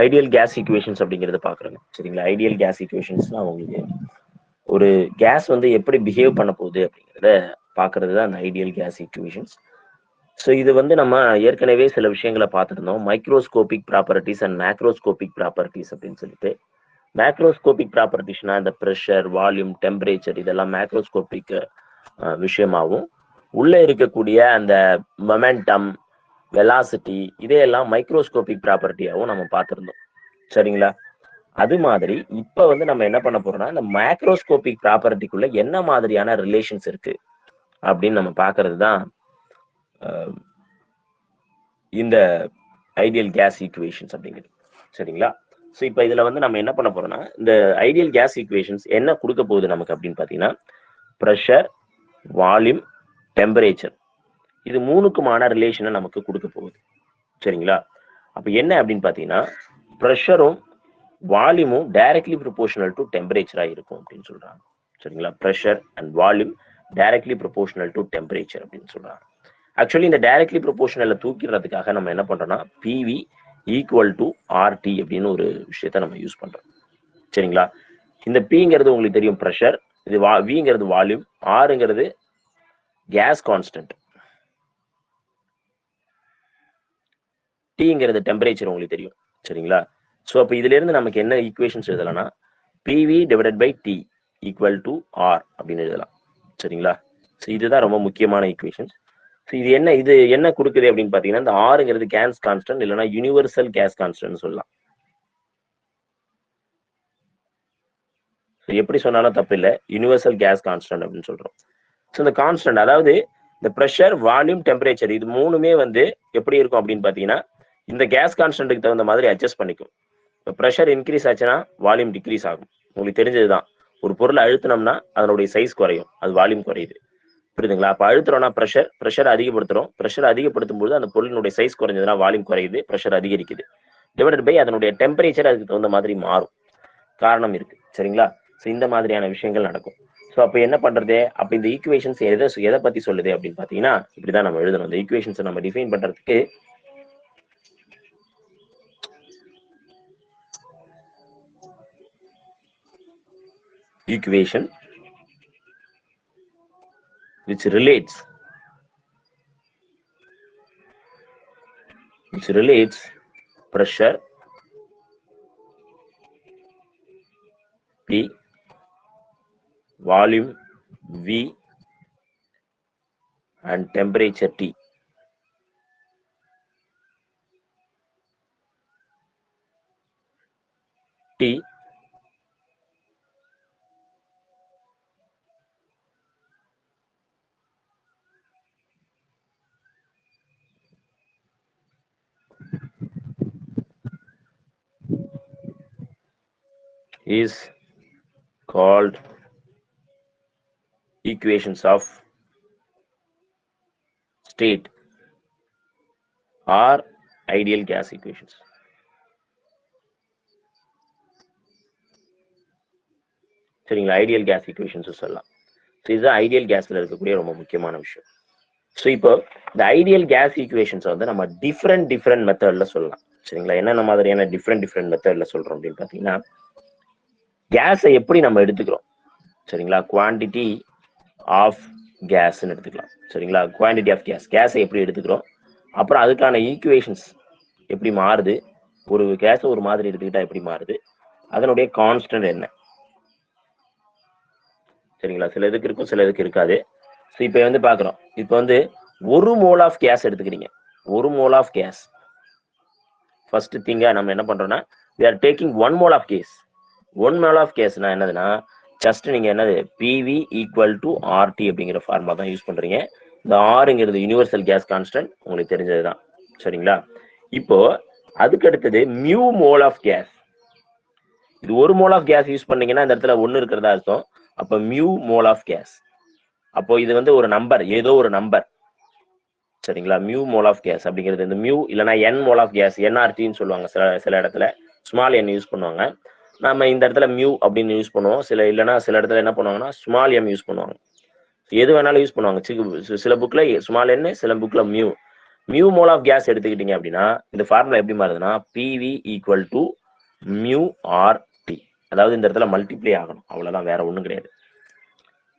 Ideal case equations அப்படிங்கிறத பார்க்குறோங்க. சரிங்களா? Ideal case ஈக்குவேஷன்ஸ்னா உங்களுக்கு ஒரு கேஸ் வந்து எப்படி பிஹேவ் பண்ண போகுது அப்படிங்கிறத பார்க்கறது தான் அந்த ஐடியல் கேஸ் ஈக்குவேஷன்ஸ். ஸோ இது வந்து நம்ம ஏற்கனவே சில விஷயங்களை பார்த்துருந்தோம். Microscopic properties and macroscopic properties அப்படின்னு சொல்லிட்டு. மேக்ரோஸ்கோபிக் ப்ராப்பர்ட்டிஸ்னா இந்த ப்ரெஷர், வால்யூம், டெம்பரேச்சர் இதெல்லாம் மேக்ரோஸ்கோபிக் விஷயமாகவும், உள்ள இருக்கக்கூடிய அந்த மொமெண்டம், வெலாசிட்டி இதையெல்லாம் மைக்ரோஸ்கோபிக் ப்ராப்பர்ட்டியாகவும் நம்ம பார்த்துருந்தோம். சரிங்களா? அது மாதிரி இப்ப வந்து நம்ம என்ன பண்ண போறோம்னா, இந்த மேக்ரோஸ்கோபிக் ப்ராப்பர்ட்டிக்குள்ள என்ன மாதிரியான ரிலேஷன்ஸ் இருக்கு அப்படின்னு நம்ம பார்க்கறது தான் இந்த ஐடியல் கேஸ் ஈக்குவேஷன்ஸ் அப்படிங்கிறது. சரிங்களா? ஸோ இப்போ இதுல வந்து நம்ம என்ன பண்ண போறோம்னா, இந்த ஐடியல் கேஸ் ஈக்குவேஷன்ஸ் என்ன கொடுக்க போகுது நமக்கு அப்படின்னு பார்த்தீங்கன்னா, ப்ரெஷர், வால்யூம், டெம்பரேச்சர் இது மூணுக்குமான ரிலேஷனை நமக்கு கொடுக்க போகுது. சரிங்களா? அப்ப என்ன அப்படின்னு பார்த்தீங்கன்னா, ப்ரெஷரும் வால்யூமும் டைரக்ட்லி ப்ரொபோர்ஷனல் டு டெம்பரேச்சரா இருக்கும் அப்படின்னு சொல்றாங்க. சரிங்களா? Pressure and volume directly proportional to temperature அப்படின்னு சொல்றாங்க. ஆக்சுவலி இந்த டைரக்ட்லி ப்ரொபோர்ஷனல்ல தூக்கிறதுக்காக நம்ம என்ன பண்றோம்னா, பிவி ஈக்குவல் டு ஆர்டி அப்படின்னு ஒரு விஷயத்த நம்ம யூஸ் பண்றோம். சரிங்களா? இந்த பிங்கிறது உங்களுக்கு தெரியும் ப்ரெஷர், இது விங்கிறது வால்யூம், ஆருங்கிறது கேஸ் கான்ஸ்டன்ட், டிங்கிறது டெம்பரேச்சர் உங்களுக்கு தெரியும். சரிங்களா? ஸோ அப்போ இதுல இருந்து நமக்கு என்ன ஈக்குவேஷன்ஸ் எழுதலாம்னா, PV divided by T equal to R அப்படின்னு எழுதலாம். சரிங்களா? ஸோ இதுதான் ரொம்ப முக்கியமான ஈக்குவேஷன்ஸ். ஸோ இது என்ன கொடுக்குது அப்படின்னு பார்த்தீங்கன்னா, இந்த ஆருங்கிறது கேஸ் கான்ஸ்டன்ட் இல்லைன்னா யூனிவர்சல் கேஸ் கான்ஸ்டன்ட் சொல்லலாம். எப்படி சொன்னாலும் தப்பு இல்லை, யூனிவர்சல் கேஸ் கான்ஸ்டன்ட் அப்படின்னு சொல்றோம். ஸோ இந்த கான்ஸ்டன்ட் அதாவது இந்த ப்ரெஷர், வால்யூம், டெம்பரேச்சர் இது மூணுமே வந்து எப்படி இருக்கும் அப்படின்னு பார்த்தீங்கன்னா, இந்த கேஸ் கான்ஸ்டன்ட்டுக்கு தகுந்த மாதிரி அட்ஜஸ்ட் பண்ணிக்கும். இப்போ ப்ரெஷர் இன்க்ரீஸ் ஆச்சுன்னா வால்யூம் டிக்ரீஸ் ஆகும். உங்களுக்கு தெரிஞ்சதுதான், ஒரு பொருளை அழுத்தினோம்னா அதனுடைய சைஸ் குறையும், அது வால்யூம் குறையுது. புரியுதுங்களா? அப்போ அழுத்துறோம்னா ப்ரெஷர் அதிகப்படுத்துறோம். ப்ரெஷர் அதிகப்படுத்தும் போது அந்த பொருளினுடைய சைஸ் குறைஞ்சதுன்னா வால்யூம் குறையுது, ப்ரெஷர் அதிகரிக்குது. டிவைடட் பை அதனுடைய டெம்பரேச்சர் அதுக்கு தகுந்த மாதிரி மாறும். காரணம் இருக்கு. சரிங்களா? ஸோ இந்த மாதிரியான விஷயங்கள் நடக்கும். ஸோ அப்போ என்ன பண்றது? அப்போ இந்த ஈக்குவேஷன்ஸ் எதை பத்தி சொல்லுது அப்படின்னு பார்த்தீங்கன்னா, இப்படிதான் நம்ம எழுதணும். இந்த ஈக்குவேஷன்ஸை நம்ம டிஃபைன் பண்றதுக்கு equation which relates pressure P, volume V and temperature T. T is called equations of state or ideal gas equations. சரிங்களா? ஐடியல் கேஸ் ஈக்குவேஷன்ஸ் சொல்லலாம். ஸோ இதுதான் ஐடியல் கேஸ்ல இருக்கக்கூடிய ரொம்ப முக்கியமான விஷயம். ஸோ இப்போ இந்த ஐடியல் கேஸ் ஈக்குவேஷன்ஸ் வந்து நம்ம டிஃப்ரெண்ட் மெத்தட்ல சொல்லலாம். சரிங்களா? என்னென்ன மாதிரியான டிஃப்ரெண்ட் மெத்தட்ல சொல்றோம் அப்படின்னு பார்த்தீங்கன்னா, கேஸை எப்படி நம்ம எடுத்துக்கிறோம். சரிங்களா? குவான்டிட்டி ஆஃப் கேஸ்ன்னு எடுத்துக்கலாம். சரிங்களா? குவான்டிட்டி ஆஃப் கேஸை எப்படி எடுத்துக்கிறோம், அப்புறம் அதுக்கான ஈக்குவேஷன்ஸ் எப்படி மாறுது, ஒரு கேஸை ஒரு மாதிரி எடுத்துக்கிட்டா எப்படி மாறுது, அதனுடைய கான்ஸ்டன்ட் என்ன. சரிங்களா? சில இதுக்கு இருக்கும், சில இதுக்கு இருக்காது. ஸோ இப்போ வந்து பார்க்குறோம், இப்போ வந்து ஒரு மோல் ஆஃப் கேஸ் எடுத்துக்கிறீங்க. ஒரு மோல் ஆஃப் கேஸ் ஃபர்ஸ்ட் திங்கா நம்ம என்ன பண்றோம்னா, we are taking 1 mole of gas. 1 mole of gasனா என்னதுன்னா, ஜஸ்ட் நீங்க என்னது பிவி ஈக்குவல் டு ஆர்டி அப்படிங்கிற ஃபார்முலா தான் யூஸ் பண்றீங்க. இந்த ஆருங்கிறது யூனிவர்சல் கேஸ் கான்ஸ்டன்ட், உங்களுக்கு தெரிஞ்சதுதான். சரிங்களா? இப்போ அதுக்கு அடுத்தது மியூ மோல் ஆஃப் கேஸ். இது ஒரு மோல் ஆஃப் கேஸ் யூஸ் பண்ணீங்கன்னா இந்த இடத்துல 1 இருக்கிறதா அர்த்தம். அப்ப மியூ மோல் ஆஃப் கேஸ். அப்போ இது வந்து ஒரு நம்பர், ஏதோ ஒரு நம்பர். சரிங்களா? மியூ மோல் ஆஃப் கேஸ் அப்படிங்கிறது இந்த மியூ இல்லைன்னா என் மோல் ஆஃப் கேஸ், என்ஆர்டின்னு சொல்லுவாங்க. சில இடத்துல ஸ்மால் என் யூஸ் பண்ணுவாங்க. நம்ம இந்த இடத்துல மியூ அப்படின்னு யூஸ் பண்ணுவோம். இல்லைன்னா சில இடத்துல என்ன பண்ணுவாங்கன்னா ஸ்மால் எம் யூஸ் பண்ணுவாங்க. எது வேணாலும் யூஸ் பண்ணுவாங்க. சில புக்ல ஸ்மால் என், சில புக்ல mu. Mu mole of gas எடுத்துக்கிட்டீங்க அப்படின்னா இந்த ஃபார்முலா எப்படி மாறுதுன்னா PV equal to mu R T. அதாவது இந்த இடத்துல மல்டிப்ளை ஆகணும், அவ்வளவுதான், வேற ஒண்ணும் கிடையாது.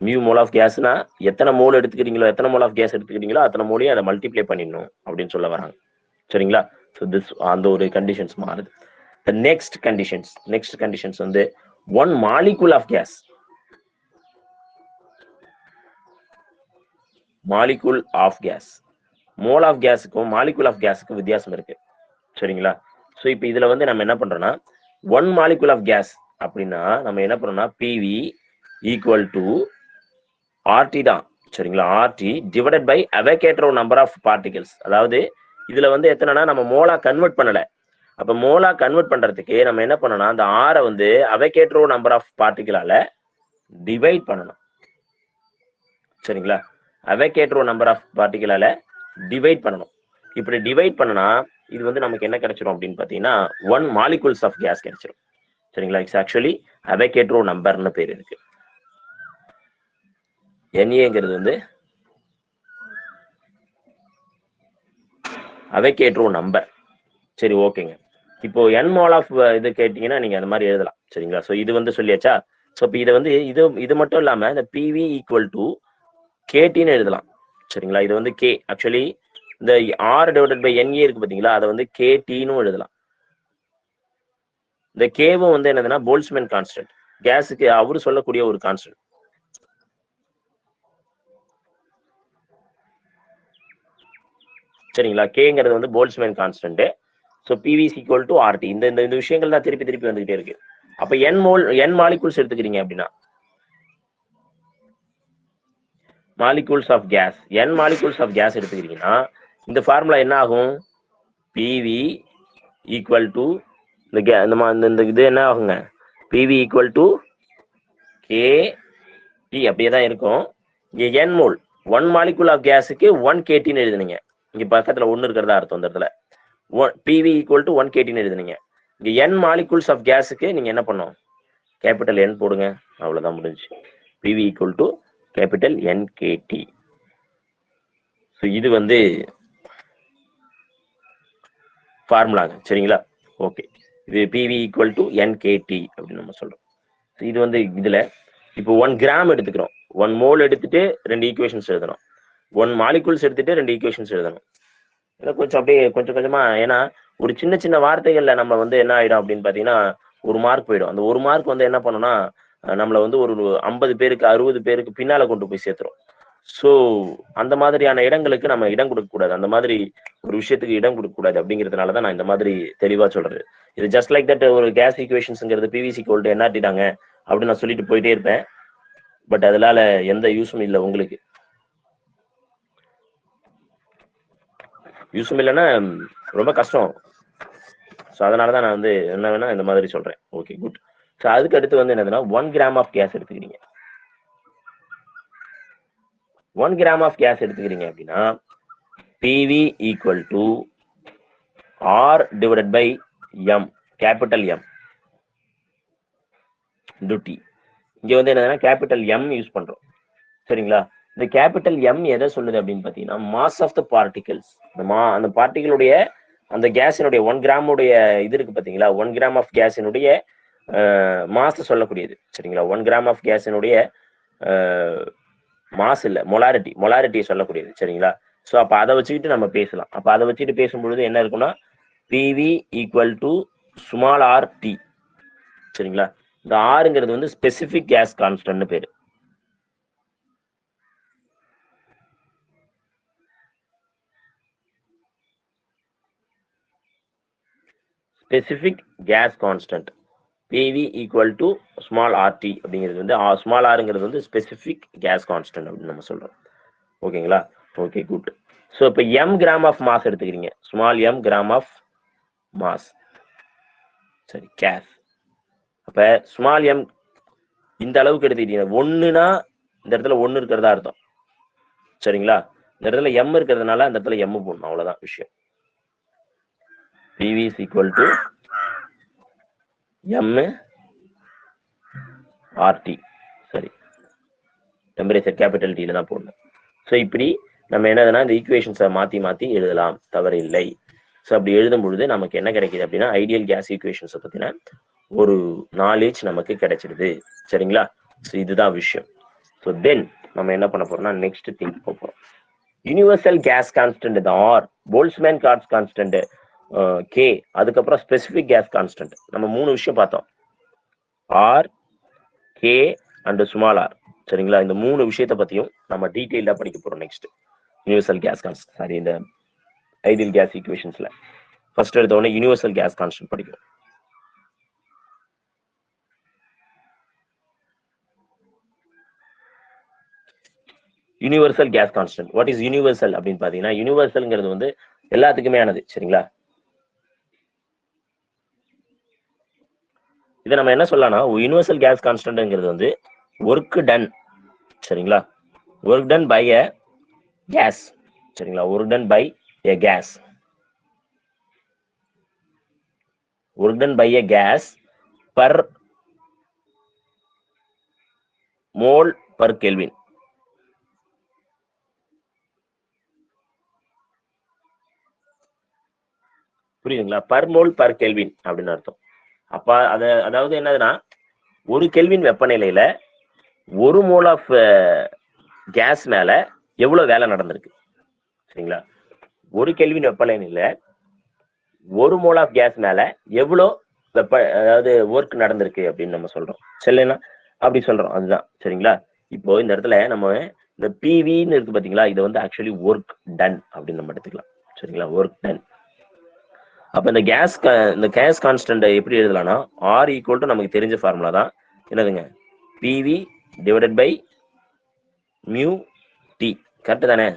மியூ மோல் ஆஃப் கேஸ்னா எத்தனை மோல் எடுத்துக்கிறீங்களோ, எத்தனை மோல் ஆஃப் கேஸ் எடுத்துக்கிறீங்களோ அத்தனை மோலையும் அதை மல்டிப்ளை பண்ணிடணும் அப்படின்னு சொல்ல வராங்க. சரிங்களா? ஸோ திஸ் அந்த ஒரு கண்டிஷன்ஸ் மாறுது. நெக்ஸ்ட் கண்டிஷன்ஸ் வந்து one molecule of gas, molecule of gas, mole of கேஸுக்கும் மாலிகுல் ஆஃப் கேஸுக்கும் வித்தியாசம் இருக்கு. சரிங்களா? ஸோ இப்போ இதுல வந்து நம்ம என்ன பண்றோம்னா ஒன் மாலிகுல் ஆஃப் கேஸ் அப்படின்னா நம்ம என்ன பண்றோம்னா பிவி ஈக்குவல் டு ஆர்டி தான். சரிங்களா? RT divided by Avogadro number of particles. அதாவது இதுல வந்து எத்தனைனா நம்ம மோலா கன்வெர்ட் பண்ணல. அப்ப மோலா கன்வெர்ட் பண்றதுக்கு நம்ம என்ன பண்ணணும்னா அந்த ஆரை வந்து அவகேட்ரோ நம்பர் ஆஃப் பார்ட்டிகளால டிவைட் பண்ணணும். சரிங்களா? அவகேட்ரோ நம்பர் ஆஃப் பார்ட்டிகளால டிவைட் பண்ணணும். இப்படி டிவைட் பண்ணனா இது வந்து நமக்கு என்ன கிடைச்சிரும் அப்படின்னு பாத்தீங்கன்னா ஒன் மாலிகுல்ஸ் ஆஃப் கேஸ் கிடைச்சிரும். சரிங்களா? இட்ஸ் ஆக்சுவலி அவகேட்ரோ நம்பர்னு பேர் இருக்கு. NAங்கிறது வந்து அவகேட்ரோ நம்பர். சரி, ஓகேங்க. இப்போ n மோல் ஆஃப் இது கேட்டீங்கன்னா நீங்க அந்த மாதிரி எழுதலாம். சரிங்களா? ஸோ இது வந்து சொல்லியாச்சா? ஸோ இப்போ இதை வந்து இது மட்டும் இல்லாம இந்த பிவி ஈக்குவல் டு கேடின்னு எழுதலாம். சரிங்களா? இது வந்து கே, ஆக்சுவலி இந்த ஆர் டிவைடட் பை NA இருக்கு பாத்தீங்களா, அதை வந்து கேடின்னு எழுதலாம். இந்த கேவும் வந்து என்னதுன்னா போல்ட்ஸ்மேன் கான்ஸ்டன்ட், கேஸுக்கு அவரு சொல்லக்கூடிய ஒரு கான்ஸ்டன்ட். சரிங்களா? கேங்கிறது வந்து Boltzmann constant. So PV equal to RT. இந்த விஷயங்கள் தான் திருப்பி வந்துகிட்டே இருக்கு. அப்ப n மாலிகூல்ஸ் எடுத்துக்கிறீங்க அப்படின்னா molecules of gas, n molecules of gas எடுத்துக்கிறீங்கன்னா இந்த ஃபார்முலா என்ன ஆகும்? பிவி ஈக்குவல் டு இந்த இது என்ன ஆகுங்க? PV equal to K T அப்படியே தான் இருக்கும். இங்க n mole, one molecule of கேஸுக்கு 1 கேடின்னு எழுதுனீங்க. இங்க பக்கத்துல ஒன்னு இருக்கிறதா அர்த்தம். இந்த இடத்துல பிவி ஈக்குவல் டு 1 கேடின்னு எழுதுனீங்க. இங்க n மாலிகூல்ஸ் ஆஃப் கேஸுக்கு நீங்க என்ன பண்ணும்? கேபிட்டல் N போடுங்க, அவ்வளவுதான் முடிஞ்சு. PV equal to capital NKT. So இது வந்து ஃபார்முலாங்க. சரிங்களா? ஓகே, இது பிவி ஈக்குவல் டு NKT அப்படின்னு நம்ம சொல்றோம். இது வந்து இதுல இப்போ 1 கிராம் எடுத்துக்கிறோம். 1 மோல் எடுத்துட்டு 2 ஈக்குவேஷன்ஸ் எழுதணும். 1 மாலிகூல்ஸ் எடுத்துட்டு 2 ஈக்குவேஷன்ஸ் எழுதணும். கொஞ்சம் அப்படியே கொஞ்சம் கொஞ்சமா, ஏன்னா ஒரு சின்ன வார்த்தைகள்ல நம்ம வந்து என்ன ஆயிடும் அப்படின்னு பாத்தீங்கன்னா ஒரு மார்க் போயிடும். அந்த ஒரு மார்க் வந்து என்ன பண்ணோம்னா நம்மள வந்து ஒரு 50 பேருக்கு 60 பேருக்கு பின்னால கொண்டு போய் சேர்த்துரும். ஸோ அந்த மாதிரியான இடங்களுக்கு நம்ம இடம் கொடுக்க கூடாது. அந்த மாதிரி ஒரு விஷயத்துக்கு இடம் கொடுக்க கூடாது. அப்படிங்கிறதுனாலதான் நான் இந்த மாதிரி தெளிவா சொல்றது. இது ஜஸ்ட் லைக் தட் ஒரு கேஸ் ஈக்குவேஷன்ஸ்ங்கிறது பிவிசி கோல்டு என்ஆர்டிட்டாங்க அப்படின்னு நான் சொல்லிட்டு போயிட்டே இருப்பேன். பட் அதனால எந்த யூஸும் இல்லை, உங்களுக்கு யூஸும் இல்லைன்னா ரொம்ப கஷ்டம். ஸோ அதனாலதான் நான் வந்து என்ன வேணா இந்த மாதிரி சொல்றேன். Okay, good. ஸோ அதுக்கு அடுத்து வந்து என்னதுன்னா 1 கிராம் ஆஃப் கேஸ் எடுத்துக்கிறீங்க. 1 கிராம் ஆஃப் கேஸ் எடுத்துக்கிறீங்க அப்படின்னா PV equal to R divided by M, capital M into T. இங்க வந்து என்னன்னா கேபிட்டல் எம் யூஸ் பண்றோம். சரிங்களா? இந்த கேபிட்டல் எம் எதை சொல்லுது அப்படின்னு பாத்தீங்கன்னா மாஸ் ஆஃப் த பார்ட்டிகல்ஸ். அந்த பார்ட்டிகளுடைய அந்த கேஸினுடைய 1 கிராமுடைய இது இருக்கு பாத்தீங்களா, 1 கிராம் ஆஃப் கேஸினுடைய மாஸ் சொல்லக்கூடியது. சரிங்களா? 1 கிராம் ஆஃப் கேஸினுடைய மாஸ் இல்ல, மொலாரிட்டியை சொல்லக்கூடியது. சரிங்களா? ஸோ அப்ப அதை வச்சுக்கிட்டு நம்ம பேசலாம். அப்ப அதை வச்சுட்டு பேசும்பொழுது என்ன இருக்குன்னா PV equal to small R T. சரிங்களா? இந்த ஆறுங்கிறது வந்து ஸ்பெசிபிக் கேஸ் கான்ஸ்டன்ட்னு பேரு. Specific gas constant PV equal to small RT அப்படிங்கிறது வந்து ஸ்மால் ஆருங்கிறது வந்து ஸ்பெசிபிக் கேஸ் கான்ஸ்டன்ட் அப்படின்னு நம்ம சொல்றோம். ஓகேங்களா? Okay, good. ஸோ இப்போ எம் கிராம் ஆஃப் மாஸ் எடுத்துக்கிறீங்க, small M gram of mass. சரி, கேஸ். அப்ப ஸ்மால் எம் இந்த அளவுக்கு எடுத்துக்கிட்டீங்க. ஒண்ணுனா இந்த இடத்துல ஒன்னு இருக்கிறதா அர்த்தம். சரிங்களா? இந்த இடத்துல எம் இருக்கிறதுனால அந்த இடத்துல எம் போடணும், அவ்வளவுதான் விஷயம். PV is equal to M RT. சரி, டெம்பரேச்சர் கேபிட்டல் டில தான் போடணும். ஸோ இப்படி நம்ம என்னதுன்னா இந்த ஈக்குவேஷன்ஸை மாற்றி எழுதலாம், தவறு இல்லை. ஸோ அப்படி எழுதும் பொழுது நமக்கு என்ன கிடைக்குது அப்படின்னா ஐடியல் கேஸ் ஈக்குவேஷன்ஸை பற்றின ஒரு நாலேஜ் நமக்கு கிடைச்சிடுது. சரிங்களா? ஸோ இதுதான் விஷயம். ஸோ தென் நம்ம என்ன பண்ண போறோம்னா நெக்ஸ்ட் திங் போகிறோம். Universal gas constant R Boltzmann கார்ட்ஸ் கான்ஸ்டன்ட் கே, அதுக்கப்புறம் ஸ்பெசிபிக் கேஸ் கான்ஸ்டன்ட். நம்ம 3 விஷயம் பார்த்தோம், R, K and small R. சரிங்களா? இந்த 3 விஷயத்தை பத்தியும் நம்ம டீட்டெயிலா படிக்க போறோம் next universal gas constant. Sorry, இந்த ஐடியல் கேஸ் ஈக்குவேஷன்ஸ்ல ஃபர்ஸ்ட் எடுத்த உடனே யூனிவர்சல் கேஸ் கான்ஸ்டன்ட் படிக்கும். Universal gas constant. What is universal அப்படின்னு பாத்தீங்கன்னா யூனிவர்சல்ங்கிறது வந்து எல்லாத்துக்குமே ஆனது. சரிங்களா? இதை நம்ம என்ன சொல்லலாம்னா யூனிவர்சல் கேஸ் கான்ஸ்டன்ட்ங்கிறது வந்து ஒர்க் டன். சரிங்களா? Work done by a gas. சரிங்களா? Work done by a gas. Work done by a gas per mole per kelvin. புரியுதுங்களா? பர் மோல் பர் கெல்வின் அப்படின்னு அர்த்தம். அப்ப அதாவது என்னதுன்னா ஒரு கெல்வின் வெப்பநிலையில 1 மோல் ஆஃப் கேஸ் மேல எவ்வளவு வேலை நடந்திருக்கு. சரிங்களா? ஒரு கெல்வின் வெப்பநிலையில 1 மோல் ஆஃப் கேஸ் மேல எவ்வளவு அதாவது ஒர்க் நடந்திருக்கு அப்படின்னு நம்ம சொல்றோம். சரிங்களா? அப்படி சொல்றோம், அதுதான். சரிங்களா? இப்போ இந்த இடத்துல நம்ம இந்த பிவின்னு இருக்கு பாத்தீங்களா, இதை வந்து ஆக்சுவலி ஒர்க் டன் அப்படின்னு நம்ம எடுத்துக்கலாம். சரிங்களா? Work ton. அப்ப இந்த கேஸ் கான்ஸ்டன்ட் எப்படி எழுதலாம்னா ஆர் ஈக்குவல் டு நமக்கு தெரிஞ்ச ஃபார்முலா தான் என்னதுங்க, PV divided by mu T. Correct தானே?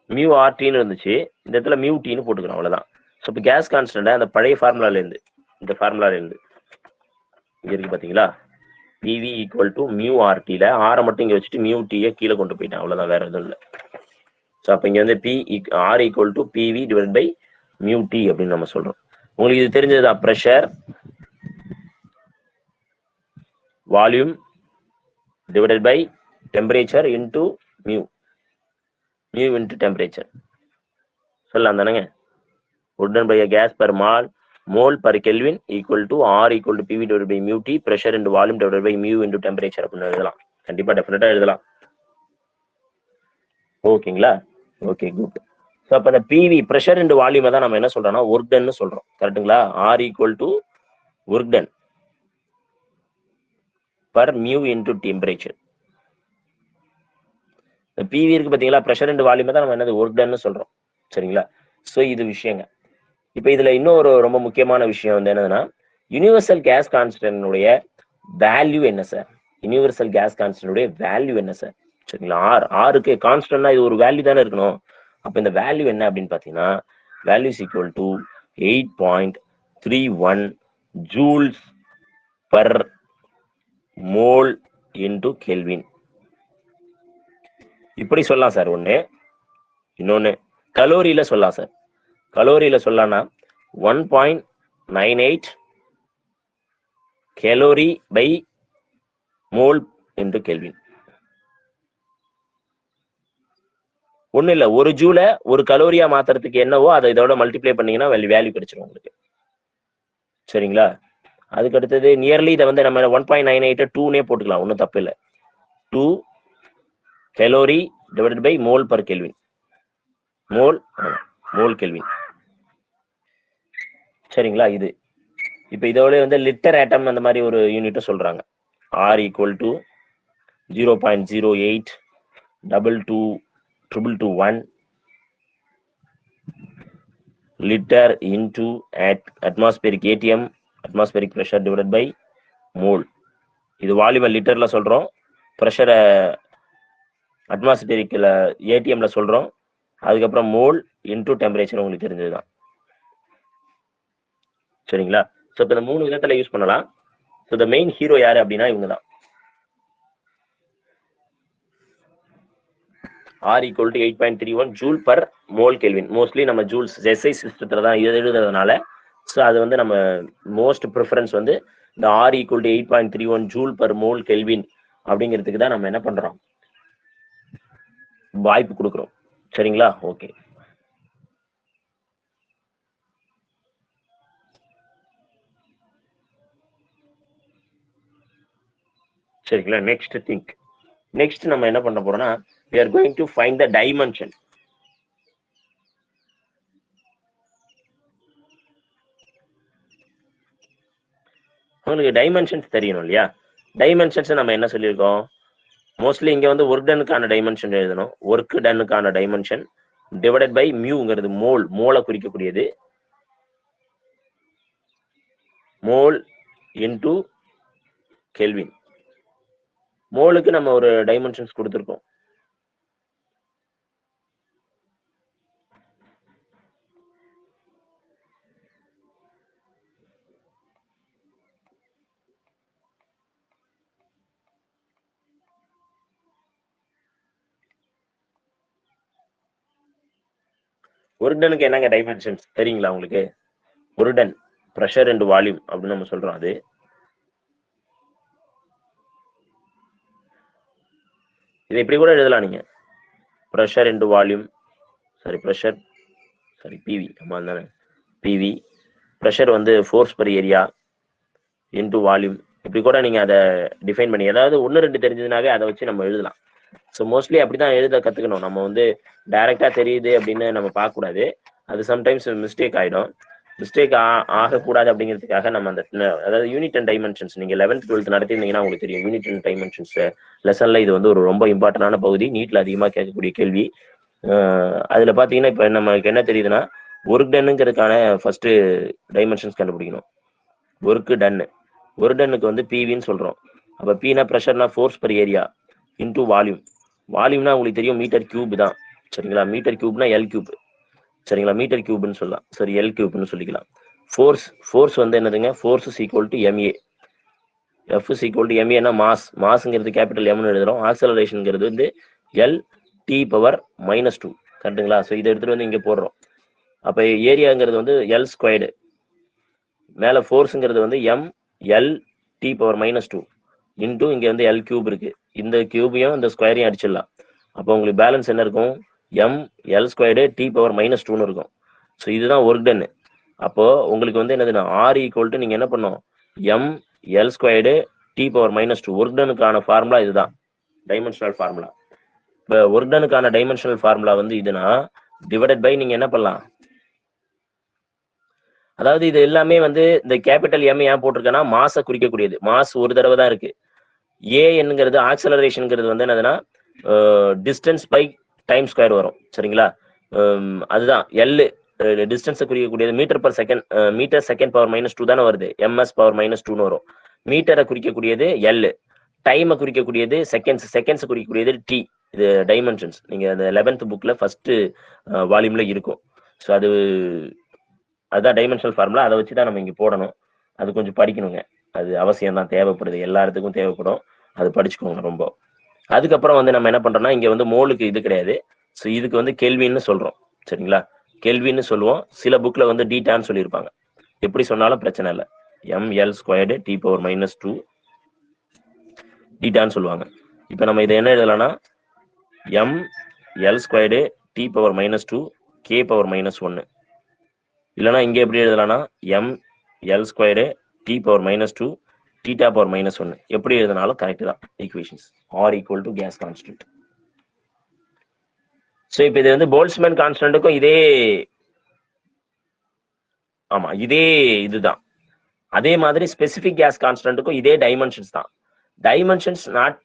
மியூ ஆர்டின்னு இருந்துச்சு, இந்த இடத்துல மியூ டின்னு போட்டுக்கிறோம், அவ்வளவுதான். ஸோ இப்போ கேஸ் கான்ஸ்டன்ட் அந்த பழைய ஃபார்முலால இருந்து இந்த ஃபார்முலால இருந்து இங்க இருக்கு பாத்தீங்களா, பிவி ஈக்குவல் டு மியூ ஆர்டில ஆரை மட்டும் இங்க வச்சுட்டு மியூ டியை கீழே கொண்டு போயிட்டேன், அவ்வளவுதான், வேற எதுவும் இல்லை. ஸோ அப்போ இங்க வந்து R equal to PV divide by mu T அப்படின்னு நம்ம சொல்றோம். உங்களுக்கு இது தெரிஞ்சதுதான், pressure volume divided by temperature into mu into temperature சொல்லலாம் தானேங்க. உடன் by gas per mole per kelvin equal to R equal to PV divide by mu T pressure into volume divide by mu into temperature அப்படின்னு எழுதலாம். கண்டிப்பா டெஃபினட்டா எழுதலாம். ஓகேங்களா? Okay, good. So அப்போ இந்த பிவி ப்ரெஷர் இன்டு வால்யூமை தான் நம்ம என்ன சொல்றோம்னா ஒர்க் டன்னு சொல்றோம். கரெக்டுங்களா? R equal to work done per mu into temperature. PV இருக்கு பாத்தீங்களா, ப்ரெஷர் இன்டு வால்யூமை தான் நம்ம என்னது ஒர்க் டன்னு சொல்றோம். சரிங்களா? ஸோ இது விஷயங்க. இப்போ இதுல இன்னொரு ரொம்ப முக்கியமான விஷயம் வந்து என்னதுன்னா யூனிவர்சல் கேஸ் கான்ஸ்டன்டுடைய வேல்யூ என்ன சார்? யூனிவர்சல் கேஸ் கான்ஸ்டன்டுடைய வேல்யூ என்ன சார்? சரிங்களா? ஆருக்கு கான்ஸ்டன்ட்னா இது ஒரு வேல்யூ தானே இருக்கணும். அப்ப இந்த வேல்யூ என்ன அப்படின்னு பாத்தீங்கன்னா value is equal to 8.31 joules per mole into kelvin. இப்படி சொல்லலாம் சார் ஒண்ணு. இன்னொன்னு கலோரியில சொல்லலாம் சார். கலோரியில சொல்லலாம்னா 1.98 calorie by mole into kelvin. ஒண்ணு இல்ல, ஒரு ஜூல ஒரு கலோரியா மாத்துறதுக்கு என்னவோ அதை இதோட மல்டிப்ளை பண்ணீங்கன்னா வேல்யூ கிடைச்சிடும் உங்களுக்கு. சரிங்களா? அதுக்கு அடுத்தது நியர்லி இதை வந்து நம்ம 1.98 2னே போட்டுக்கலாம், ஒன்றும் தப்பு இல்லை. 2 calorie divided by mole per kelvin. Mole kelvin. சரிங்களா? இது இப்போ இதோட வந்து லிட்டர் ஆட்டம் அந்த மாதிரி ஒரு யூனிட்டை சொல்றாங்க. R equal to 0.08 22221 liter into atmospheric ATM atmospheric pressure divided by mole. இது வால்யூம் லிட்டர்ல சொல்றோம், பிரஷரை அட்மாஸ்பியரிக்ல ஏடிஎம்ல சொல்றோம், அதுக்கப்புறம் மோல் இன்டு டெம்பரேச்சர் உங்களுக்கு தெரிஞ்சதுதான். சரிங்களா? ஸோ இப்போ இந்த 3 விதத்துல யூஸ் பண்ணலாம். ஸோ த மெயின் ஹீரோ யாரு அப்படின்னா இவங்க தான். R equal to 8.31 joule per mole kelvin. Mostly நம்ம ஜூல்ஸ் எஸ்ஐ சிஸ்டத்துல தான் எழுதுறதுனால ஸோ அது வந்து நம்ம மோஸ்ட் ப்ரிஃபரன்ஸ் வந்து இந்த R equal to 8.31 joule per mole kelvin அப்படிங்கிறதுக்கு தான் நம்ம என்ன பண்றோம், வாய்ப்பு கொடுக்குறோம். சரிங்களா? ஓகே. சரிங்களா? நெக்ஸ்ட் நம்ம என்ன பண்ண போறோம்னா we are going to find the dimension. உங்களுக்கு டைமென்ஷன்ஸ் தெரியணும் இல்லையா? டைமென்ஷன்ஸ் நம்ம என்ன சொல்லியிருக்கோம்? மோஸ்ட்லி இங்க வந்து ஒர்க் டன்னுக்கான டைமென்ஷன் எழுதணும். ஒர்க் டன்னுக்கான டைமென்ஷன் டிவைடட் பை மியூங்கிறது மோலை குறிக்கக்கூடியது. Mole into kelvin. மோலுக்கு நம்ம ஒரு டைமென்ஷன்ஸ் கொடுத்துருக்கோம். ஒரு டனுக்கு என்னங்க டைமென்ஷன்ஸ் தெரியுங்களா உங்களுக்கு? ஒரு டன் ப்ரெஷர் அண்ட் வால்யூம் அப்படின்னு நம்ம சொல்றோம். அது இது இப்படி கூட எழுதலாம் நீங்க. ப்ரெஷர் அண்ட் வால்யூம், பிவி, ஆமா தானே, பிவி. ப்ரெஷர் வந்து force per area into volume. இப்படி கூட நீங்க அதை டிஃபைன் பண்ணி, ஏதாவது 1-2 தெரிஞ்சதுனாவே அதை வச்சு நம்ம எழுதலாம். ஸோ மோஸ்ட்லி அப்படிதான் எழுத கத்துக்கணும். நம்ம வந்து டைரக்டா தெரியுது அப்படின்னு நம்ம பார்க்கக்கூடாது. அது சம்டைம்ஸ் மிஸ்டேக் ஆயிடும். மிஸ்டேக் ஆகக்கூடாது அப்படிங்கிறதுக்காக நம்ம அந்த அதாவது யூனிட் அண்ட் டைமென்ஷன்ஸ் நீங்க 11th 12th நடத்திருந்தீங்கன்னா உங்களுக்கு தெரியும். யூனிட் அண்ட் டைமென்ஷன்ஸ் லெசன்ல இது வந்து ஒரு ரொம்ப இம்பார்ட்டன்டான பகுதி. நீட்ல அதிகமாக கேட்கக்கூடிய கேள்வி. அதுல பாத்தீங்கன்னா இப்ப நமக்கு என்ன தெரியுதுன்னா, ஒர்க் டன்னுங்கிறதுக்கான ஃபர்ஸ்ட் டைமென்ஷன்ஸ் கண்டுபிடிக்கணும். ஒர்க் டன்னு, ஒரு டன்னுக்கு வந்து பிவின்னு சொல்றோம். அப்ப பினா ப்ரெஷர்னா force per area into volume. வால்யூம்னா உங்களுக்கு தெரியும் மீட்டர் கியூப் தான். சரிங்களா? மீட்டர் கியூப்னா எல் கியூப். சரிங்களா? மீட்டர் கியூப்னு சொல்லலாம். சரி, எல் கியூப்னு சொல்லிக்கலாம். ஃபோர்ஸ் வந்து என்னதுங்க? Force is equal to MA. F is equal to எம்ஏனா மாஸ்ங்கிறது கேபிட்டல் எம்னு எழுதுறோம். ஆக்சலரேஷன்ங்கிறது வந்து எல் டி பவர் -2. கரெக்டுங்களா? ஸோ இதை எடுத்துட்டு வந்து இங்க போடுறோம். அப்ப ஏரியாங்கிறது வந்து எல் ஸ்கொயர்டு. மேல ஃபோர்ஸுங்கிறது வந்து M L T power -2 into இங்க வந்து எல் கியூப் இருக்கு. இந்த கியூபையும் இந்த ஸ்கொயரையும் அடிச்சிடலாம். அப்போ உங்களுக்கு பேலன்ஸ் என்ன இருக்கும்? M L squared T power -2ன்னு இருக்கும். ஸோ இதுதான் ஒர்க் டன். அப்போ உங்களுக்கு வந்து என்னதுன்னா ஆர் ஈக்குவல் டு நீங்க என்ன பண்ணும்? M L squared T power -2. Work டனுக்கான ஃபார்முலா இதுதான், டைமென்ஷனல் ஃபார்முலா. இப்போ ஒர்க் டனுக்கான டைமென்ஷனல் ஃபார்முலா வந்து இதுனா டிவைடட் பை நீங்க என்ன பண்ணலாம்? அதாவது இது எல்லாமே வந்து இந்த கேபிட்டல் எம் ஏன் போட்டிருக்கேன்னா மாசை குறிக்கக்கூடியது. மாஸ் ஒரு தடவை தான் இருக்கு. ஏ என்னங்கிறது ஆக்சலரேஷன்ங்கிறது வந்து என்னதுன்னா டிஸ்டன்ஸ் பை டைம் ஸ்கொயர் வரும். சரிங்களா? அதுதான் எல் டிஸ்டன்ஸை குறிக்கக்கூடியது. Metre per second, metre second power -2 தானே வருது. எம்எஸ் பவர் -2ன்னு வரும். மீட்டரை குறிக்கக்கூடியது எல், டைமை குறிக்கக்கூடியது செகண்ட்ஸ் குறிக்கக்கூடியது டி. இது டைமென்ஷன்ஸ் நீங்க அந்த 11th புக்ல ஃபர்ஸ்ட் வால்யூம்ல இருக்கும். ஸோ அதுதான் டைமென்ஷனல் ஃபார்முலா. அதை வச்சு தான் நம்ம இங்க போடணும். அது கொஞ்சம் படிக்கணுங்க. அது அவசியம் தான், தேவைப்படுது, எல்லா இடத்துக்கும் தேவைப்படும். அது படிச்சுக்கோங்க ரொம்ப. அதுக்கப்புறம் வந்து நம்ம என்ன பண்றோம்னா இங்க வந்து மோலுக்கு இது கிடையாது. ஸோ இதுக்கு வந்து கெல்வின்னு சொல்றோம். சரிங்களா? கெல்வின்னு சொல்லுவோம். சில புக்ல வந்து டீட்டான்னு சொல்லியிருப்பாங்க. எப்படி சொன்னாலும் பிரச்சனை இல்லை. எம்எல் ஸ்கொயர்டு டி பவர் -2 டீட்டான்னு சொல்லுவாங்க. இப்போ நம்ம இதை என்ன எழுதலாம்னா ML squared T power -2 K power -1. இல்லைன்னா இங்கே எப்படி எழுதலாம்னா எம்எல் ஸ்கொயர்டு டி பவர் -2 தீட்டா பவர் -1. எப்படி எழுதினாலும் கரெக்ட் தான் equations. R equal to gas constant. So இப்போ இது வந்து போல்ட்ஸ்மேன் கான்ஸ்டன்ட்டுக்கும் இதே, ஆமா இதே இதுதான். அதே மாதிரி ஸ்பெசிபிக் கேஸ் கான்ஸ்டன்ட்டுக்கும் இதே டைமென்ஷன்ஸ் தான். டைமென்ஷன்ஸ் நாட்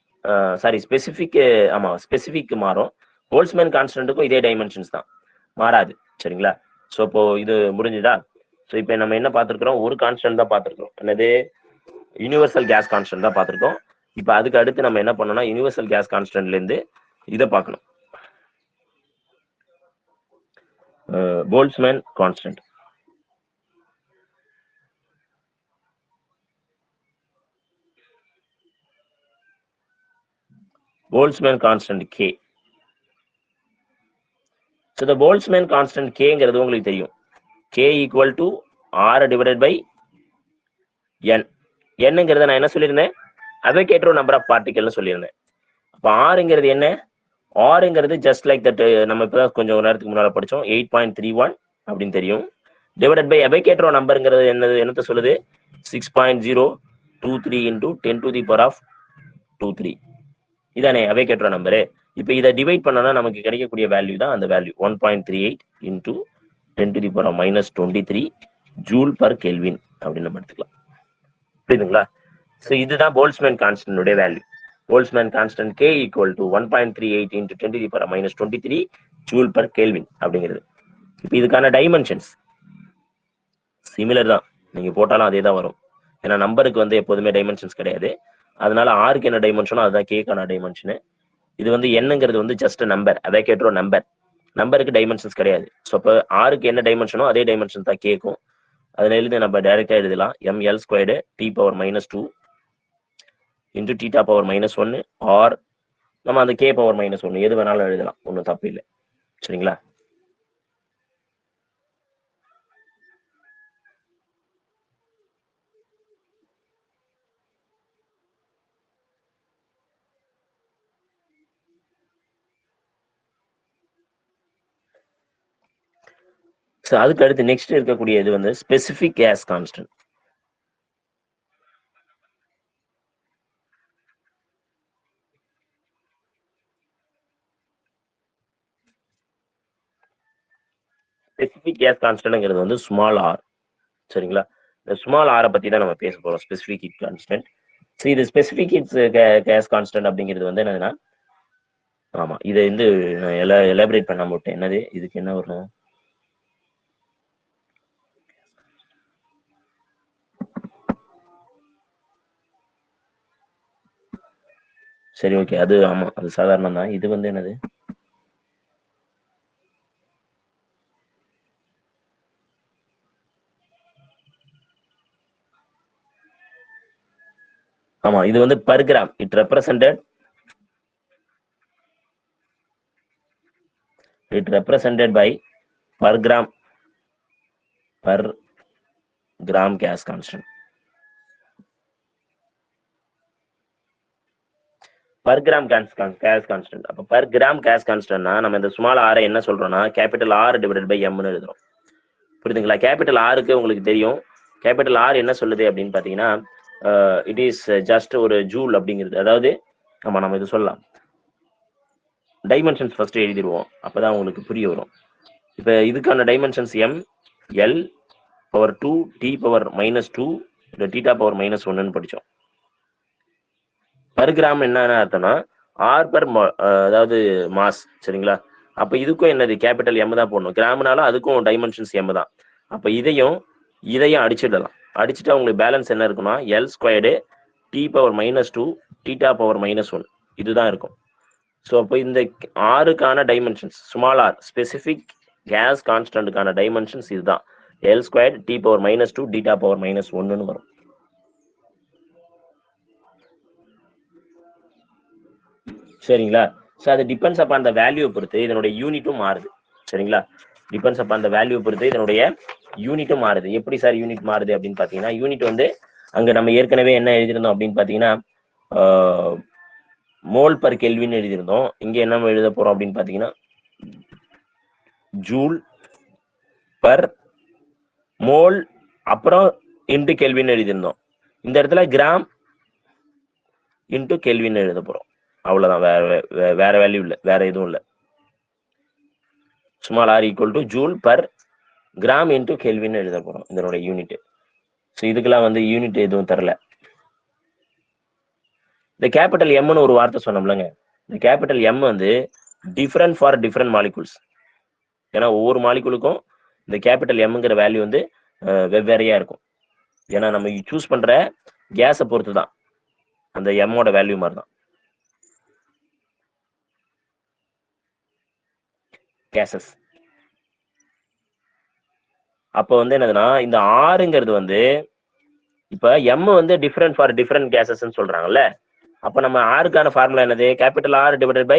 ஸ்பெசிபிக், ஆமா ஸ்பெசிபிக் மாறும். போல்ட்ஸ்மேன் கான்ஸ்டன்ட்டுக்கும் இதே டைமென்ஷன்ஸ் தான், மாறாது. சரிங்களா? ஸோ இப்போ இது முடிஞ்சுதா? ஸோ இப்போ நம்ம என்ன பார்த்துருக்குறோம்? ஒரு கான்ஸ்டன்ட் தான் பார்த்துருக்கோம். என்னது? யூனிவர்சல் கேஸ் கான்ஸ்டன்ட் தான் பார்த்துருக்கோம். இப்போ அதுக்கு அடுத்து நம்ம என்ன பண்ணோம்னா யூனிவர்சல் கேஸ் கான்ஸ்டன்ட்ல இருந்து இதை பார்க்கணும், Boltzmann constant. Boltzmann constant K. So இந்த போல்ட்ஸ்மேன் கான்ஸ்டன்ட் கேங்கிறது உங்களுக்கு தெரியும். K equal to R divided by N. என்னங்கிறத நான் என்ன சொல்லியிருந்தேன்? அவகேட்ரோ நம்பர் ஆஃப் பார்ட்டிகல்னு சொல்லியிருந்தேன். அப்போ ஆறுங்கிறது என்ன? ஆறுங்கிறது ஜஸ்ட் லைக் தட் நம்ம இப்பதான் கொஞ்சம் நேரத்துக்கு முன்னால படிச்சோம் 8.31 அப்படின்னு தெரியும். டிவைடட் பை அபைகேட்ரோ நம்பருங்கிறது என்னத்தை சொல்லுது 6.023 into 10 to the power of 23 இதானே அபைகேட்ரோ நம்பரு. இப்போ இதை டிவைட் பண்ணனா நமக்கு கிடைக்கக்கூடிய வேல்யூ தான் அந்த value 1.38 into 10 to the power of -23 joule per kelvin அப்படின்னு நம்ம எடுத்துக்கலாம். புரியுதுங்களா? ஸோ இதுதான் Boltzmann constant value. Boltzmann constant K equal to 1.38 into 10 to the power of -23 joule per kelvin அப்படிங்கிறது. இப்போ இதுக்கான டைமென்ஷன்ஸ் சிமிலர் தான், நீங்க போட்டாலும் அதே தான் வரும். ஏன்னா நம்பருக்கு வந்து எப்போதுமே டைமென்ஷன்ஸ் கிடையாது. அதனால ஆருக்கு என்ன டைமென்ஷனோ அதுதான் கேக்கான டைமென்ஷனு. இது வந்து என்னங்கிறது வந்து ஜஸ்ட் நம்பர், அதை கேட்டுற நம்பர், நம்பருக்கு டைமென்ஷன்ஸ் கிடையாது. ஸோ அப்போ ஆருக்கு என்ன டைமென்ஷனோ அதே டைமென்ஷன் தான் கேக்கும். அதுல எழுதி நம்ம டைரக்டா எழுதலாம் ml² T⁻⁻2 into θ⁻⁻1 ஆர் நம்ம அந்த K⁻⁻1 எது வேணாலும் எழுதலாம், ஒன்றும் தப்பு இல்லை. சரிங்களா? ஸோ அதுக்கு அடுத்து நெக்ஸ்ட் இருக்கக்கூடிய இது வந்து specific gas constant. Specific gas கான்ஸ்டன்ட்ங்கிறது வந்து ஸ்மால் ஆர். சரிங்களா? இந்த ஸ்மால் ஆரை பத்தி தான் நம்ம பேச போறோம், ஸ்பெசிஃபிக் ஹீட் கான்ஸ்டன்ட். ஸோ இது ஸ்பெசிஃபிக் ஹீட் கேஸ் கான்ஸ்டன்ட் அப்படிங்கிறது வந்து என்னதுன்னா, ஆமா இதை வந்து எலாபரேட் பண்ண மாட்டேன். என்னது இதுக்கு என்ன வரும்? சரி ஓகே, அது ஆமா அது சாதாரணம் தான். இது வந்து என்னது? ஆமா இது வந்து per gram. It represented by per gram gas constant. per gram gas constant. அப்ப per gram gas constant நம்ம இந்த ஸ்மால் ஆரை என்ன சொல்றோம்னா கேபிட்டல் ஆர் டிவைடட் பை எம்னு எழுதுறோம். புரியுதுங்களா? கேபிட்டல் ஆருக்கு உங்களுக்கு தெரியும், கேபிட்டல் ஆர் என்ன சொல்லுது அப்படின்னு பாத்தீங்கன்னா இட் இஸ் ஜஸ்ட் ஒரு ஜூல் அப்படிங்கிறது. அதாவது ஆமா நம்ம இது சொல்லலாம், டைமென்ஷன்ஸ் ஃபர்ஸ்ட் எழுதிடுவோம், அப்பதான் உங்களுக்கு புரிய வரும். இப்ப இதுக்கான டைமென்ஷன்ஸ் m(l)(2) T⁻⁻2 θ⁻⁻1 படிச்சோம். பர் கிராம் என்ன அர்த்தம்னா ஆர் பர் அதாவது மாஸ். சரிங்களா? அப்ப இதுக்கும் என்னது கேபிட்டல் எம் தான் போடணும். கிராம்னால அதுக்கும் டைமென்ஷன்ஸ் எம் தான். அப்ப இதையும் அடிச்சிடலாம். அடிச்சுட்டா உங்களுக்கு பேலன்ஸ் என்ன இருக்குன்னா L² T⁻⁻2 θ⁻⁻1 இதுதான் இருக்கும். ஸோ அப்போ இந்த ஆறுக்கான dimensions small R specific gas கான்ஸ்டன்ட்டுக்கான டைமென்ஷன்ஸ் இதுதான் L² T⁻⁻2 θ⁻⁻1 வரும். சரிங்களா? ஸோ அது டிபெண்ட்ஸ் அப்பான் அந்த வேல்யூ பொறுத்து இதனுடைய யூனிட்டும் மாறுது. சரிங்களா? டிபெண்ட்ஸ் அப்பான் அந்த வேல்யூ பொறுத்து இதனுடைய யூனிட்டும் மாறுது. எப்படி சார் யூனிட் மாறுது அப்படின்னு பாத்தீங்கன்னா, யூனிட் வந்து அங்க நம்ம ஏற்கனவே என்ன எழுதிருந்தோம் அப்படின்னு பாத்தீங்கன்னா மோல் பர் கெல்வின் எழுதியிருந்தோம். இங்க என்ன எழுத போறோம் அப்படின்னு பாத்தீங்கன்னா ஜூல் பர் மோல் அப்புறம் இன்டு கெல்வின் எழுதியிருந்தோம். இந்த இடத்துல கிராம் இன்டு கெல்வின் எழுத போறோம். அவ்வளவுதான், வேற வேல்யூ இல்லை, வேற எதுவும் இல்லை. Small R equal to joule per gram into kelvin எழுத போறோம் இதனோட யூனிட். ஸோ இதுக்கெல்லாம் வந்து யூனிட் எதுவும் தரல. இந்த கேபிட்டல் எம்னு ஒரு வார்த்தை சொன்னோம்லங்க, இந்த கேபிட்டல் எம் வந்து டிஃபரண்ட் ஃபார் டிஃபரண்ட் மாலிகுல்ஸ். ஏன்னா ஒவ்வொரு மாலிகுலுக்கும் இந்த கேபிட்டல் எம்ங்கிற வேல்யூ வந்து வெவ்வேறையா இருக்கும். ஏன்னா நம்ம சூஸ் பண்ற கேஸை பொறுத்து தான் அந்த எம்மோட வேல்யூ மாதிரி தான். கேசஸ் அப்போ வந்து என்னதுன்னா இந்த ஆறுங்கிறது வந்து இப்ப எம் வந்து டிஃபரெண்ட் ஃபார் டிஃபரெண்ட் கேசஸ் சொல்றாங்கல்ல. அப்ப நம்ம ஆறுக்கான ஃபார்முலா என்னது? Capital R divided by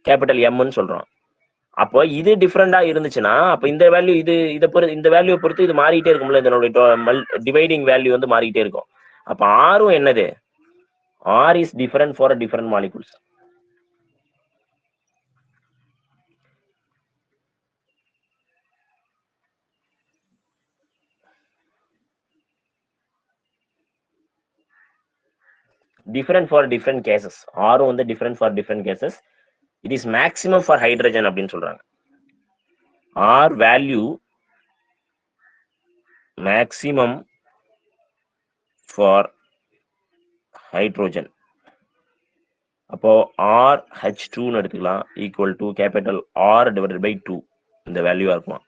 capital எம்னு சொல்றோம். அப்போ இது டிஃபரெண்டா இருந்துச்சுன்னா அப்ப இந்த வேல்யூ இதை பொறுத்து இந்த வேல்யூ பொறுத்து இது மாறிட்டே இருக்கும்ல, இதனுடைய டிவைடிங் வேல்யூ வந்து மாறிட்டே இருக்கும். அப்ப ஆரும் என்னது? R is different for different molecules. different for different cases. R வந்து different for different cases. It is maximum for hydrogen அப்படின்னு சொல்றாங்க. R value maximum for hydrogen. அப்போ RH2 ன்னு எடுத்துக்கலாம் equal to capital R divided by 2 இந்த value இருக்கும்.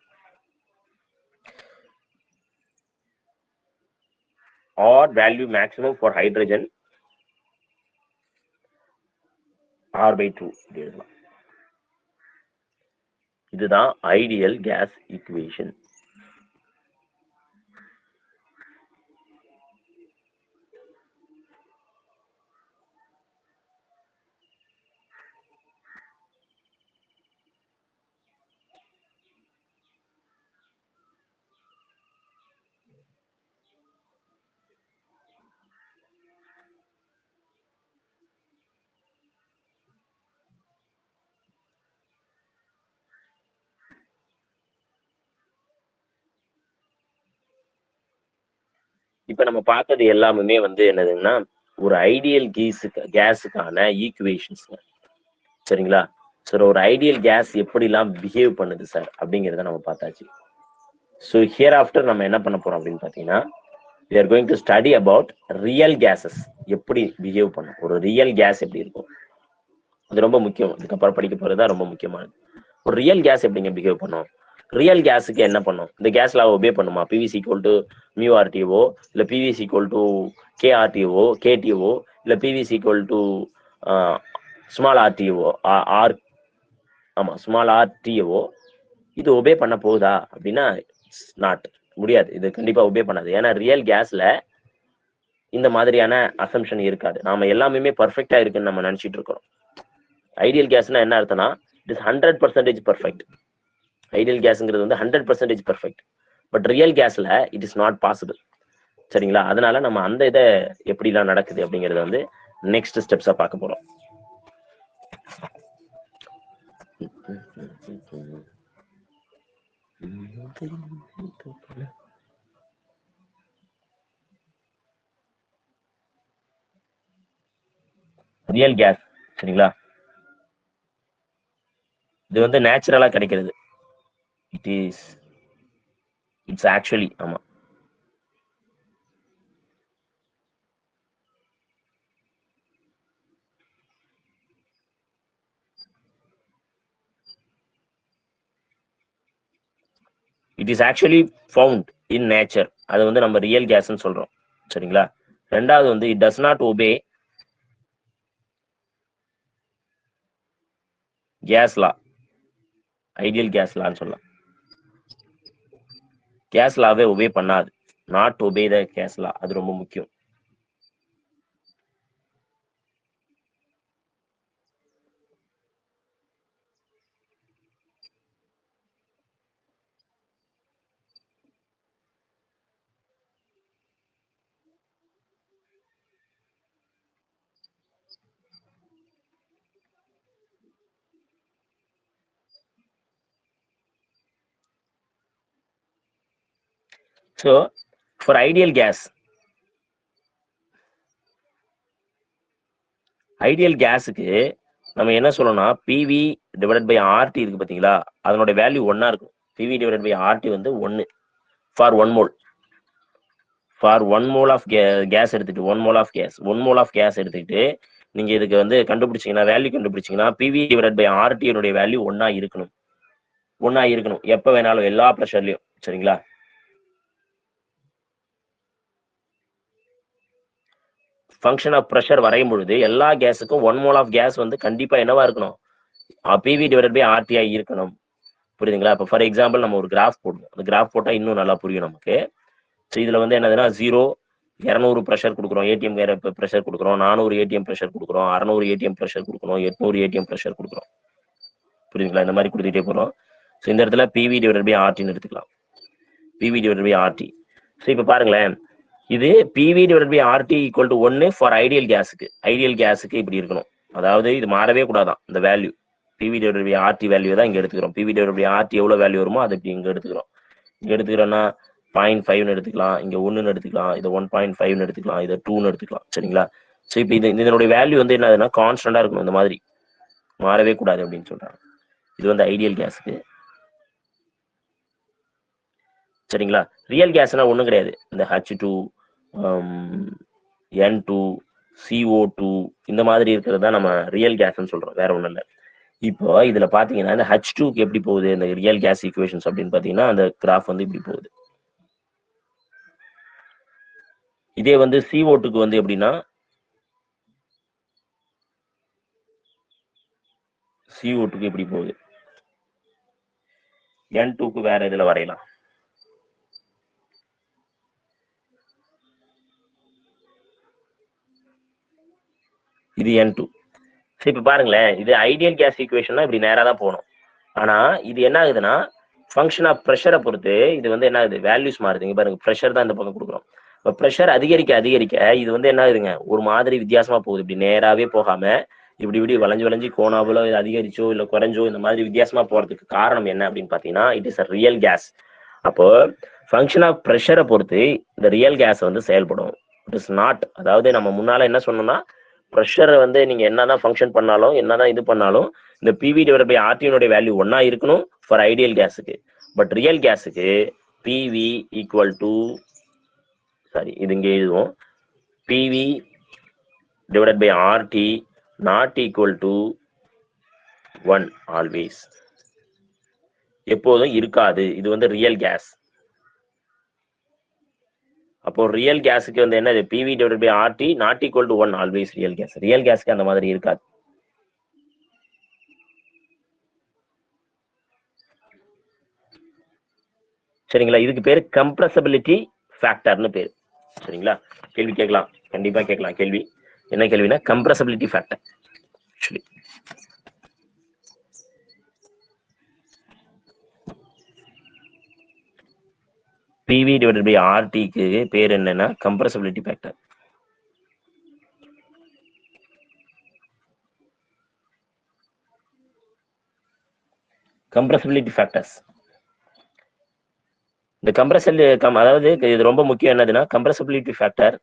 R value maximum for hydrogen R by 2 எழுதலாம். இதுதான் ஐடியல் கேஸ் ஈக்குவேஷன். இப்ப நம்ம பார்த்தது எல்லாமே வந்து என்னதுன்னா ஒரு ஐடியல் கேஸுக்கான ஈக்குவேஷன்ஸ். சரிங்களா? சார் ஒரு ஐடியல் கேஸ் எப்படிலாம் பிஹேவ் பண்ணுது சார் அப்படிங்கிறத நம்ம பார்த்தாச்சு. ஸோ ஹியர் ஆஃப்டர் நம்ம என்ன பண்ண போறோம் அப்படின்னு பார்த்தீங்கன்னா we are going to study about real gases எப்படி பிஹேவ் பண்ணும். ஒரு ரியல் கேஸ் எப்படி இருக்கும் அது ரொம்ப முக்கியம். அதுக்கப்புறம் படிக்க போறதுதான் ரொம்ப முக்கியமானது. ஒரு ரியல் கேஸ் எப்படிங்க பிஹேவ் பண்ணும்? ரியல் கேஸுக்கு என்ன பண்ணும்? இந்த கேஸ் லா ஒபே பண்ணுமா? PVC equal to mu RTO, இல்லை பிவிசி ஈக்குவல் டு கேஆர்டிஓ கேடிஓ, இல்லை PVC equal to small RTO ஆமா ஸ்மால் ஆர்டிஓ இது ஒபே பண்ண போகுதா அப்படின்னா நாட் முடியாது. இது கண்டிப்பா ஒபே பண்ணாது. ஏன்னா ரியல் கேஸ்ல இந்த மாதிரியான அசம்ஷன் இருக்காது. நாம எல்லாமே பர்ஃபெக்டா இருக்குன்னு நம்ம நினைச்சிட்டு இருக்கிறோம். ஐடியல் கேஸ்னா என்ன அர்த்தம்னா இட் இஸ் 100% பர்ஃபெக்ட். ஐடியல் கேஸ்ங்கிறது வந்து 100% பர்ஃபெக்ட். பட் ரியல் கேஸ்ல இட் இஸ் நாட் பாசிபிள். சரிங்களா? அதனால நம்ம அந்த இதை எப்படிலாம் நடக்குது அப்படிங்கறத வந்து நெக்ஸ்ட் ஸ்டெப்ஸா பார்க்க போறோம். ரியல் கேஸ் சரிங்களா? இது வந்து நேச்சுரலா கிடைக்கிறது. இட்ஸ் ஆக்சுவலி ஆமா it is actually found in nature. அது வந்து நம்ம ரியல் கேஸ்ன்னு சொல்றோம். சரிங்களா? ரெண்டாவது வந்து it does not obey gas law. Ideal gas லான்னு சொல்லலாம். கேஸ் லாவே ஒபே பண்ணாது. Not obey the gas law. அது ரொம்ப முக்கியம். So for ideal gas, ideal கேஸுக்கு நம்ம என்ன சொல்லணும்னா பிவி டிவைடட் பை ஆர்டி இருக்கு பாத்தீங்களா? அதனோட வேல்யூ 1 இருக்கும். பிவி டிவைடட் பை ஆர்டி வந்து 1 for 1 mole. For 1 mole of gas எடுத்துட்டு 1 மோல் ஆஃப் கேஸ் எடுத்துக்கிட்டு நீங்க இதுக்கு வந்து கண்டுபிடிச்சீங்கன்னா வேல்யூ கண்டுபிடிச்சீங்கன்னா PV divided by RT value 1 இருக்கணும். எப்ப வேணாலும் எல்லா ப்ரெஷர்லயும். சரிங்களா? ஃபங்க்ஷன் ஆஃப் ப்ரெஷர் வரையும் பொழுது எல்லா கேஸுக்கும் 1 மோல் ஆஃப் கேஸ் வந்து கண்டிப்பா என்னவா இருக்கணும்? பிவி டிவைடட் பை ஆர்டிஐ இருக்கணும். புரியுதுங்களா? இப்போ ஃபார் எக்ஸாம்பிள் நம்ம ஒரு கிராஃப் போடுவோம். அந்த கிராஃப் போட்டா இன்னும் நல்லா புரியும் நமக்கு. ஸோ இதுல வந்து என்னதுன்னா 0 200 ப்ரெஷர் கொடுக்குறோம், ஏடிஎம் ப்ரெஷர் கொடுக்குறோம், 400 ஏடிஎம் ப்ரெஷர் கொடுக்குறோம், 600 ஏடிஎம் ப்ரெஷர் கொடுக்குறோம், 800 ஏடிஎம் ப்ரெஷர் கொடுக்குறோம். புரியுதுங்களா? இந்த மாதிரி கொடுத்துட்டே போறோம். ஸோ இந்த இடத்துல பிவி டிவைடட் பை ஆர்டின்னு எடுத்துக்கலாம். PV divided by RT. So இப்போ பாருங்களேன், இது PV divided by RT equal to 1 for ideal கேஸுக்கு இப்படி இருக்கணும். அதாவது இது மாறவே கூடாதான். இந்த value PV divided by RT value தான் இங்க எடுத்துக்கிறோம். பிவி டிவைடட் பை ஆர்டி எவ்வளவு வேல்யூ வருமோ அது இப்படி இங்க எடுத்துக்கிறோம். இங்க எடுத்துக்கிறோம்னா 0.5 எடுத்துக்கலாம், இங்க 1 எடுத்துக்கலாம், இதை 1.5 எடுத்துக்கலாம், இதை 2 எடுத்துக்கலாம். சரிங்களா? ஸோ இப்போ இதனுடைய வேல்யூ வந்து என்னதுன்னா கான்ஸ்டண்டா இருக்கணும், இந்த மாதிரி மாறவே கூடாது அப்படின்னு சொல்றாங்க. இது வந்து ஐடியல் கேஸுக்கு. சரிங்களா? ரியல் கேஸ்னா ஒன்றும் கிடையாது. இந்த H2 N2 CO2 இந்த மாதிரி இருக்கிறது தான் நம்ம ரியல் கேஸ்ன்னு சொல்றோம், வேற ஒன்றும் இல்லை. இப்போ இதுல பாத்தீங்கன்னா இந்த H2க்கு எப்படி போகுது இந்த ரியல் கேஸ் ஈக்குவேஷன்ஸ் அப்படின்னு பாத்தீங்கன்னா அந்த கிராஃப் வந்து இப்படி போகுது. இதே வந்து CO2க்கு வந்து எப்படின்னா CO2க்கு எப்படி போகுது, N2க்கு வேற இதுல வரையலாம். இது N2. சரி இப்ப பாருங்களேன், இது ஐடியல் கேஸ் ஈக்குவேஷன்னா இப்படி நேரா தான் போகணும். ஆனா இது என்ன ஆகுதுன்னா ஃபங்க்ஷன் ஆஃப் ப்ரெஷரை பொறுத்து இது வந்து என்ன ஆகுது, வேல்யூஸ் மாறுது. இங்க பாருங்க, ப்ரெஷர் தான் இந்த பக்கம் கொடுக்குறோம். இப்போ ப்ரெஷர் அதிகரிக்க அதிகரிக்க இது வந்து என்ன ஆகுதுங்க, ஒரு மாதிரி வித்தியாசமா போகுது. இப்படி நேராவே போகாம இப்படி இப்படி வளைஞ்சு வளைஞ்சு கோணாபுல அதிகரிச்சோ இல்லை குறைஞ்சோ இந்த மாதிரி வித்தியாசமா போறதுக்கு காரணம் என்ன அப்படின்னு பாத்தீங்கன்னா it is a real gas. அப்போ ஃபங்க்ஷன் ஆஃப் ப்ரெஷரை பொறுத்து இந்த ரியல் கேஸ் வந்து செயல்படும். இட் இஸ் நாட், அதாவது நம்ம முன்னால என்ன சொன்னோம்னா ப்ரெஷரை வந்து நீங்க என்னதான் ஃபங்க்ஷன் பண்ணாலும் என்னதான் இது பண்ணாலும் இந்த PV divide by RT value ஒன்னா இருக்கணும் ஃபார் ஐடியல் கேஸுக்கு. பட் ரியல் கேஸுக்கு PV ஈக்குவல் டு, சாரி இது இங்கே எழுதுவோம், PV divided by RT not equal to 1 always. எப்போதும் இருக்காது. இது வந்து ரியல் கேஸ். அப்போ ரியல் கேஸுக்கு வந்து என்னது, PV divided by RT not equal to 1 always real gas. Real கேஸ்க்கு அந்த மாதிரி இருக்காது. சரிங்களா? இதுக்கு பேரு கம்ப்ரஸபிலிட்டி ஃபேக்டர்னு பேரு. சரிங்களா? கேள்வி கேட்கலாம், கண்டிப்பா கேட்கலாம் கேள்வி. என்ன கேள்வினா compressibility factor. PV divided by RTக்கு பேர் என்னன்னா கம்ப்ரஸபிலிட்டி ஃபேக்டர். Compressibility factors. இந்த கம்ப்ரஸல் அதாவது இது ரொம்ப முக்கியம். என்னதுன்னா compressibility factor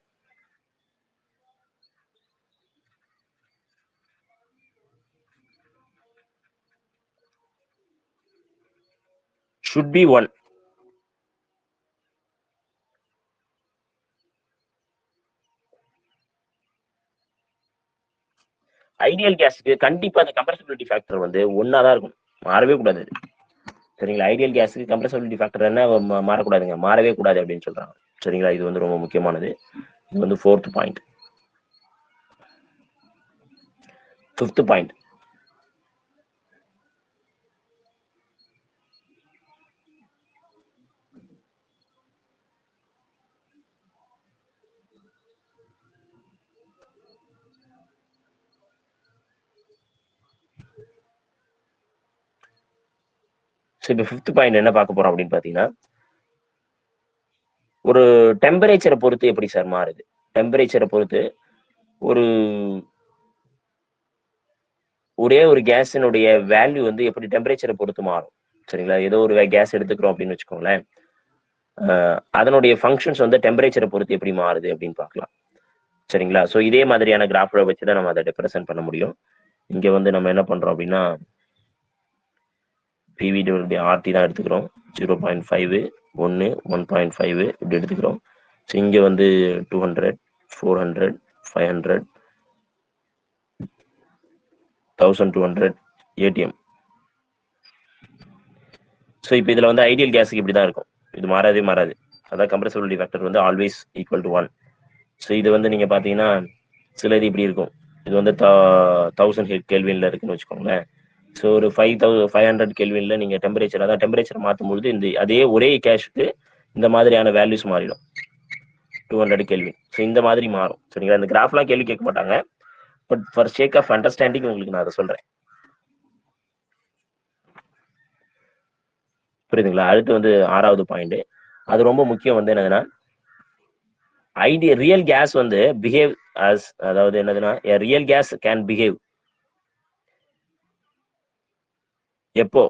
should be 1. Ideal கேஸ்க்கு கண்டிப்பா அந்த கம்ப்ரஸபிலிட்டி ஃபேக்டர் வந்து ஒன்னா தான் இருக்கும், மாறவே கூடாது. சரிங்களா? ஐடியல் கேஸுக்கு கம்ப்ரஸபிலிட்டி ஃபேக்டர் என்ன மாறக்கூடாதுங்க, மாறவே கூடாது அப்படின்னு சொல்றாங்க. சரிங்களா? இது வந்து ரொம்ப முக்கியமானது. இது வந்து 4th பாயிண்ட். 5th பாயிண்ட், இப்போ 5th பாயிண்ட் என்ன பார்க்க போறோம் அப்படின்னு பாத்தீங்கன்னா, ஒரு டெம்பரேச்சரை பொறுத்து எப்படி சார் மாறுது, டெம்பரேச்சரை பொறுத்து ஒரு ஒரே ஒரு கேஸினுடைய வேல்யூ வந்து எப்படி டெம்பரேச்சரை பொறுத்து மாறும். சரிங்களா? ஏதோ ஒரு கேஸ் எடுத்துக்கிறோம் அப்படின்னு வச்சுக்கோங்களேன், அதனுடைய ஃபங்க்ஷன்ஸ் வந்து டெம்பரேச்சரை பொறுத்து எப்படி மாறுது அப்படின்னு பார்க்கலாம். சரிங்களா? ஸோ இதே மாதிரியான கிராஃப்ல வச்சு தான் நம்ம அதை ரெப்ரசென்ட் பண்ண முடியும். இங்க வந்து நம்ம என்ன பண்றோம் அப்படின்னா PV divided by RT தான் எடுத்துக்கிறோம். 0.5 1 1.5 இப்படி எடுத்துக்கிறோம். ஸோ இங்க வந்து 200 400 500 1200 ATM. ஸோ இப்போ இதுல வந்து ஐடியல் கேஸுக்கு இப்படி தான் இருக்கும், இது மாறாதே மாறாது. அதான் கம்ப்ரஸபிலிட்டி ஃபேக்டர் வந்து ஆல்வேஸ் ஈக்குவல் டு 1. ஸோ இது வந்து நீங்க பாத்தீங்கன்னா சில இது இப்படி இருக்கும். இது வந்து 1000 கெல்வின்ல இருக்குன்னு வச்சுக்கோங்களேன். ஸோ ஒரு 500 கெல்வின்ல நீங்க டெம்பரேச்சர், அதான் டெம்பரேச்சர் மாற்றும் பொழுது இந்த அதே ஒரே கேஷுக்கு இந்த மாதிரியான வேல்யூஸ் மாறிடும், 200 கெல்வின். ஸோ இந்த மாதிரி மாறும். சரிங்களா? இந்த கிராஃப்லாம் கேள்வி கேட்க மாட்டாங்க, but for sake of understanding உங்களுக்கு நான் அதை சொல்றேன். புரியுதுங்களா? அடுத்து வந்து 6வது பாயிண்ட், அது ரொம்ப முக்கியம். வந்து என்னதுன்னா ரியல் கேஸ் வந்து பிஹேவ் as, அதாவது என்னதுன்னா ரியல் கேஸ் கேன் பிஹேவ் எப்போ,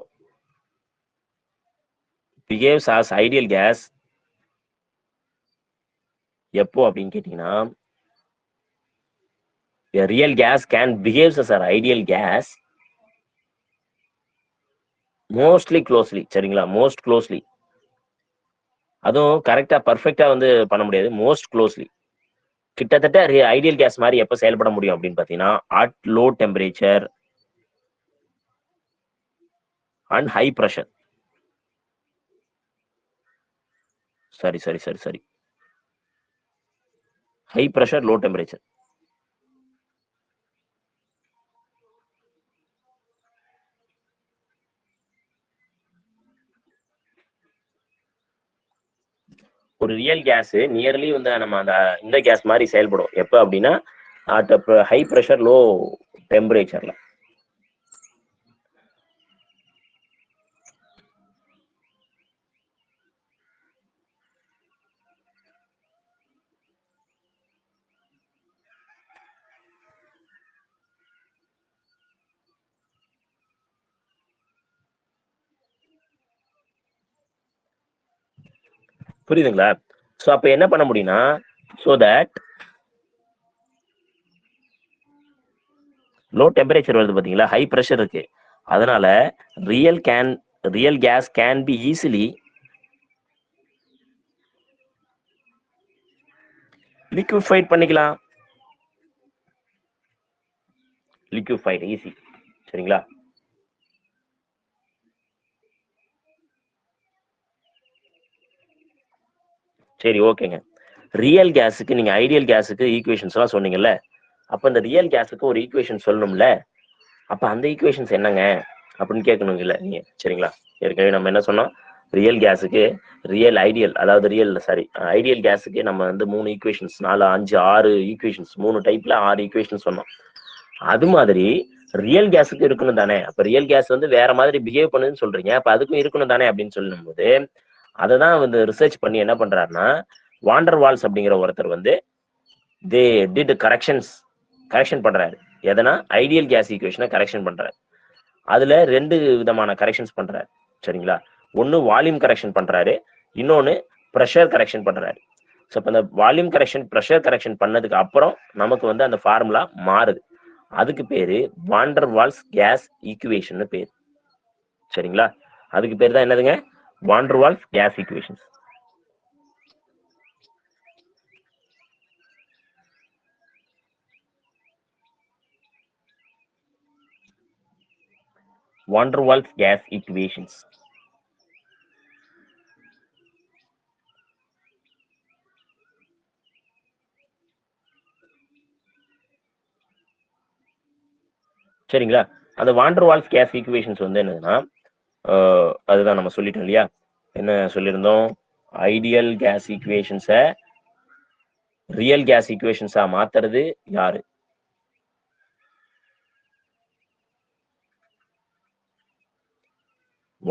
பிஹேவ்ஸ் as ஐடியல் கேஸ் எப்போ அப்படின்னு கேட்டீங்கன்னா A real gas can behaves as an ideal gas mostly closely. சரிங்களா? Most closely. அதுவும் கரெக்டா பெர்ஃபெக்ட்டா வந்து பண்ண முடியாது. Most closely. கிட்டத்தட்ட ஐடியல் கேஸ் மாரி எப்ப செயல்பட முடியும் அப்படின்னு பார்த்தீங்கன்னா, at low temperature and high pressure. சரி. High pressure, low temperature. ஒரு ரியல் கேஸ் நியர்லி வந்து நம்ம அந்த இந்த கேஸ் மாதிரி செயல்படும். எப்ப அப்படின்னா அட் ஹை பிரஷர், லோ டெம்பரேச்சர்ல. புரியுதுங்களா? ஸோ அப்ப என்ன பண்ண முடியும்னா, ஸோ தட் லோ டெம்பரேச்சர் வருது பாத்தீங்களா, ஹை பிரஷர் இருக்கு. அதனால real can real gas can be easily liquefied பண்ணிக்கலாம். Liquefied easy. சரிங்களா? சரி, ஓகேங்க. ரியல் கேஸுக்கு நீங்க ஐடியல் கேஸுக்கு ஈக்குவேஷன்ஸ் எல்லாம் சொன்னீங்கல்ல, அப்ப இந்த ரியல் கேஸுக்கு ஒரு ஈக்குவேஷன் சொல்லணும்ல, அப்ப அந்த ஈக்குவேஷன்ஸ் என்னங்க அப்படின்னு கேட்கணுங்கல்ல நீங்க. சரிங்களா? ஏற்கனவே நம்ம என்ன சொன்னோம், ரியல் கேஸுக்கு ரியல் ஐடியல், அதாவது ரியல் சாரி ஐடியல் கேஸுக்கு நம்ம வந்து 3 ஈக்குவேஷன்ஸ், 4 5 6 ஈக்குவேஷன்ஸ், 3 டைப்ல 6 ஈக்குவேஷன் சொன்னோம். அது மாதிரி ரியல் கேஸுக்கு இருக்கணும் தானே? அப்ப ரியல் கேஸ் வந்து வேற மாதிரி பிஹேவ் பண்ணுதுன்னு சொல்றீங்க, அப்ப அதுக்கும் இருக்கணும் தானே அப்படின்னு சொல்லும் போது, அதை தான் வந்து ரிசர்ச் பண்ணி என்ன பண்றாருன்னா, வாண்டர் வால்ஸ் அப்படிங்கிற ஒருத்தர் வந்து தே டிட் கரெக்ஷன் பண்றாரு. எதனா ஐடியல் கேஸ் ஈக்குவேஷனை கரெக்ஷன் பண்றாரு. அதுல 2 விதமான கரெக்ஷன்ஸ் பண்றாரு. சரிங்களா? ஒன்னு வால்யூம் கரெக்ஷன் பண்றாரு, இன்னொன்னு ப்ரெஷர் கரெக்ஷன் பண்றாரு. ஸோ இப்போ அந்த வால்யூம் கரெக்ஷன், ப்ரெஷர் கரெக்ஷன் பண்ணதுக்கு அப்புறம் நமக்கு வந்து அந்த ஃபார்முலா மாறுது. அதுக்கு பேரு வாண்டர் வால்ஸ் கேஸ் ஈக்குவேஷன் பேர். சரிங்களா? அதுக்கு பேர் தான் என்னதுங்க? Van der Waals gas equations. Van der Waals gas equations. சரிங்களா? அந்த வாண்டர் வால்ஸ் கேஸ் ஈக்குவேஷன்ஸ் வந்து என்னதுன்னா, அதுதான் நம்ம சொல்லிட்டோம் இல்லையா? என்ன சொல்லியிருந்தோம்? ஐடியல் கேஸ் ஈக்குவேஷன்ஸை ரியல் கேஸ் ஈக்குவேஷன்ஸா மாத்துறது யாரு?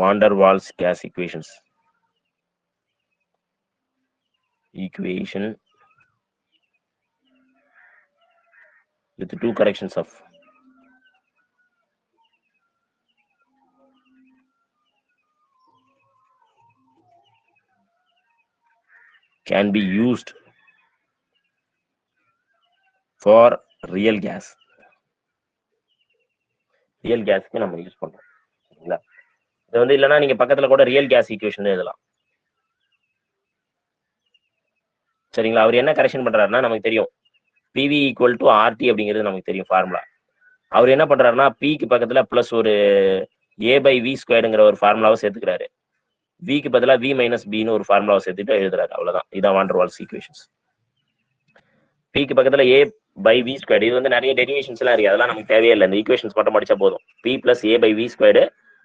Van der Waals gas equation with 2 corrections of can be used for real gas. Real கேஸ்க்கு நம்ம யூஸ் பண்றோம். சரிங்களா? இது வந்து இல்லைன்னா நீங்க பக்கத்துல கூட ரியல் கேஸ் ஈக்குவேஷன் எழுதலாம். சரிங்களா? அவர் என்ன கரெக்ஷன் பண்றாருன்னா, நமக்கு தெரியும் PV ஈக்குவல் டு RT அப்படிங்கிறது நமக்கு தெரியும் ஃபார்முலா. அவர் என்ன பண்றாருன்னா, பிக்கு பக்கத்துல பிளஸ் ஒரு A/V ஸ்கொயர்டுங்கிற ஒரு ஃபார்முலாவை சேர்த்துக்கிறாரு. விக்கு பதிலா V மைனஸ் பின்னு ஒரு ஃபார்முலாவை சேர்த்துட்டு எழுதுறாரு. அவ்வளவுதான். இதான் வாண்டர் வால்ஸ் ஈக்குவேஷன்ஸ். பிக்கு பக்கத்துல A/V ஸ்கொயர். இது வந்து நிறைய டெரிவேஷன்ஸ் எல்லாம் இருக்கு, அதெல்லாம் நமக்கு தேவையே இல்லை. இந்த ஈக்குவேஷன்ஸ் மட்டும் படிச்சா போதும். P பிளஸ் A/V ஸ்கொயர்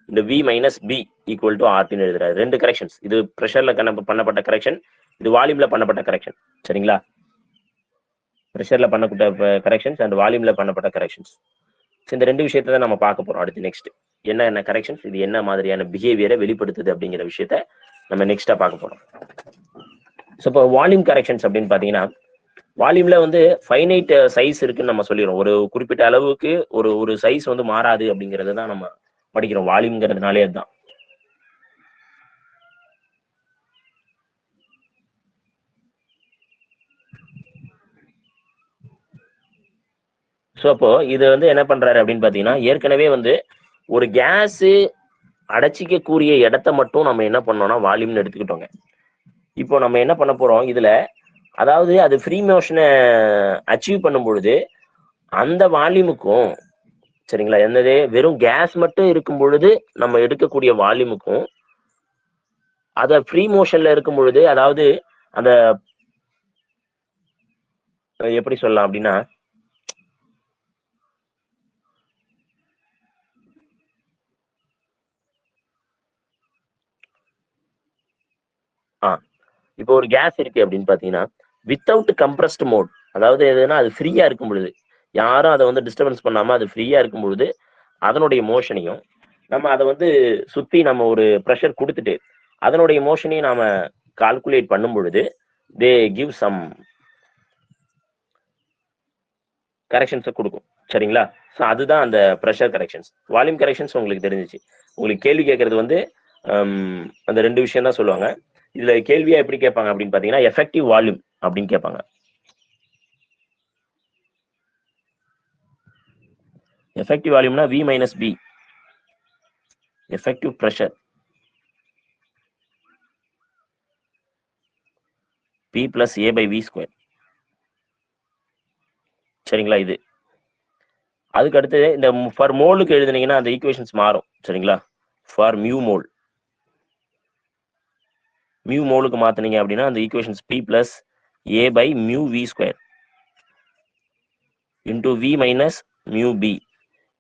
இந்த V minus B equal to RTன்னு எழுதுறாரு. 2 கரெக்ஷன்ஸ். இது ப்ரெஷர்ல பண்ணப்பட்ட கரெக்ஷன், இது வால்யூம்ல பண்ணப்பட்ட கரெக்ஷன். சரிங்களா? ப்ரெஷர்ல பண்ணப்பட்ட கரெக்ஷன்ஸ் அண்ட் வால்யூம்ல பண்ணப்பட்ட கரெக்ஷன்ஸ். இந்த 2 விஷயத்தை தான் நம்ம பார்க்க போறோம் அடுத்து. நெக்ஸ்ட் என்ன கரெக்ஷன்ஸ், இது என்ன மாதிரியான பிஹேவியரை வெளிப்படுத்துது அப்படிங்கிற விஷயத்த நம்ம நெக்ஸ்டா பார்க்க போறோம். ஸோ இப்போ வால்யூம் கரெக்ஷன்ஸ் அப்படின்னு பாத்தீங்கன்னா, வால்யூம்ல வந்து ஃபைனைட் சைஸ் இருக்குன்னு நம்ம சொல்லிடுறோம். ஒரு குறிப்பிட்ட அளவுக்கு ஒரு சைஸ் வந்து மாறாது அப்படிங்கிறது தான் நம்ம படிக்கிறோம். வால்யூம்ங்கிறதுனாலே அதுதான். ஸோ அப்போ இது வந்து என்ன பண்றாரு அப்படின்னு பாத்தீங்கன்னா, ஏற்கனவே வந்து ஒரு கேஸ் அடைச்சிக்க கூடிய இடத்த மட்டும் நம்ம என்ன பண்ணோம்னா வால்யூம்னு எடுத்துக்கிட்டோங்க. இப்போ நம்ம என்ன பண்ண போறோம் இதுல, அதாவது அது ஃப்ரீ மோஷனை அச்சீவ் பண்ணும் பொழுது அந்த வால்யூமுக்கும் சரிங்களா, என்னது வெறும் கேஸ் மட்டும் இருக்கும் பொழுது நம்ம எடுக்கக்கூடிய வால்யூமுக்கும் அத ஃப்ரீ மோஷன்ல இருக்கும் பொழுது, அதாவது அந்த எப்படி சொல்லலாம் அப்படின்னா, இப்போ ஒரு கேஸ் இருக்கு அப்படின்னு பாத்தீங்கன்னா, வித்தவுட் கம்ப்ரஸ்ட் மோட், அதாவது எதுனா அது ஃப்ரீயா இருக்கும் பொழுது, யாரும் அதை வந்து டிஸ்டர்பன்ஸ் பண்ணாம அது ஃப்ரீயா இருக்கும் பொழுது அதனுடைய மோஷனையும் நம்ம அதை வந்து சுத்தி நம்ம ஒரு ப்ரெஷர் கொடுத்துட்டு அதனுடைய மோஷனையும் நாம கால்குலேட் பண்ணும் பொழுது தே கிவ் சம் கரெக்ஷன்ஸை கொடுக்கும். சரிங்களா? ஸோ அதுதான் அந்த ப்ரெஷர் கரெக்ஷன்ஸ். வால்யூம் கரெக்ஷன்ஸ் உங்களுக்கு தெரிஞ்சிச்சு. உங்களுக்கு கேள்வி கேட்கறது வந்து அந்த 2 விஷயம் தான் சொல்லுவாங்க. இதுல கேள்வியா எப்படி கேட்பாங்க அப்படின்னு பாத்தீங்கன்னா, எஃபெக்டிவ் வால்யூம் அப்படின்னு கேட்பாங்க. எஃபெக்டிவ் வால்யூம்னா V minus B, effective pressure P plus A by V square. சரிங்களா? இது அதுக்கு அடுத்து இந்த ஃபார் மோலுக்கு எழுதுனீங்கன்னா அந்த ஈக்குவேஷன்ஸ் மாறும். சரிங்களா? ஃபார் மியூ மோலுக்கு மாத்தினீங்க அப்படின்னா அந்த equations P plus A by mu V square into V minus mu B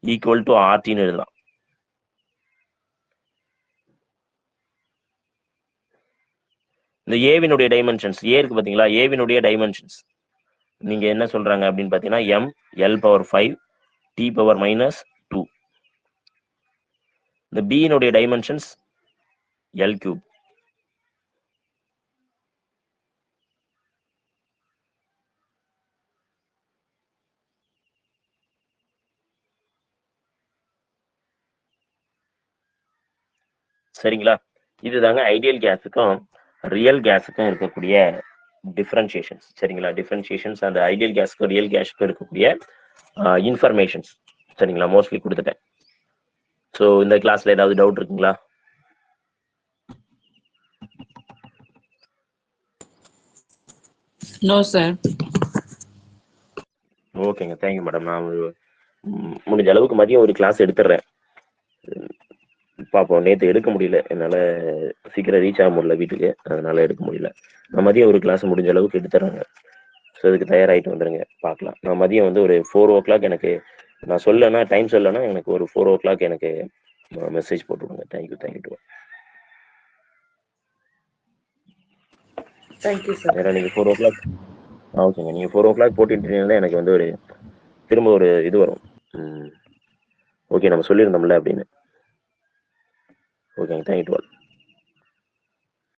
equal to RTன்னு எழுதலாம். இந்த ஏவினுடைய டைமென்ஷன்ஸ், ஏ இருக்கு பாத்தீங்களா, ஏவினுடைய டைமென்ஷன்ஸ் நீங்க என்ன சொல்றாங்க அப்படின்னு பாத்தீங்கன்னா M L power 5 T power minus 2. இந்த B-னுடைய டைமென்ஷன்ஸ் L கியூப். சரிங்களா? இதுதாங்க ஐடியல் கேஸுக்கும் ரியல் கேஸுக்கும் இருக்கக்கூடிய டிஃபரன்சியேஷன்ஸ். சரிங்களா? டிஃபரன்சியேஷன்ஸ் அந்த ஐடியல் கேஸுக்கும் ரியல் கேஸுக்கும் இருக்கக்கூடிய இன்ஃபர்மேஷன்ஸ். சரிங்களா? மோஸ்ட்லி கொடுத்துட்டேன். ஸோ இந்த கிளாஸ்ல ஏதாவது டவுட் இருக்குங்களா? No sir. ஓகேங்க, தேங்க்யூ மேடம். நான் முடிஞ்ச அளவுக்கு மதியம் ஒரு கிளாஸ் எடுத்துடுறேன். பார்ப்போம். நேற்று எடுக்க முடியல, என்னால் சீக்கிரம் ரீச் ஆக முடியல வீட்டுக்கு, அதனால எடுக்க முடியல. நான் மதியம் ஒரு கிளாஸ் முடிஞ்ச அளவுக்கு எடுத்துறேங்க. ஸோ அதுக்கு தயாராகிட்டு வந்துடுங்க, பார்க்கலாம். நான் மதியம் வந்து ஒரு 4 o'clock எனக்கு நான் சொல்லலைன்னா டைம் சொல்லலைன்னா எனக்கு ஒரு 4 o'clock எனக்கு மெசேஜ் போட்டுவிடுங்க. Thank you sir. வேற நீங்கள் 4 o'clock ஓகேங்க. நீங்கள் 4 o'clock போட்டுட்டீங்கன்னா எனக்கு வந்து ஒரு திரும்ப ஒரு இது வரும். ஓகே, நம்ம சொல்லியிருந்தோம்ல அப்படின்னு. ஓகேங்க, தேங்க்யூ.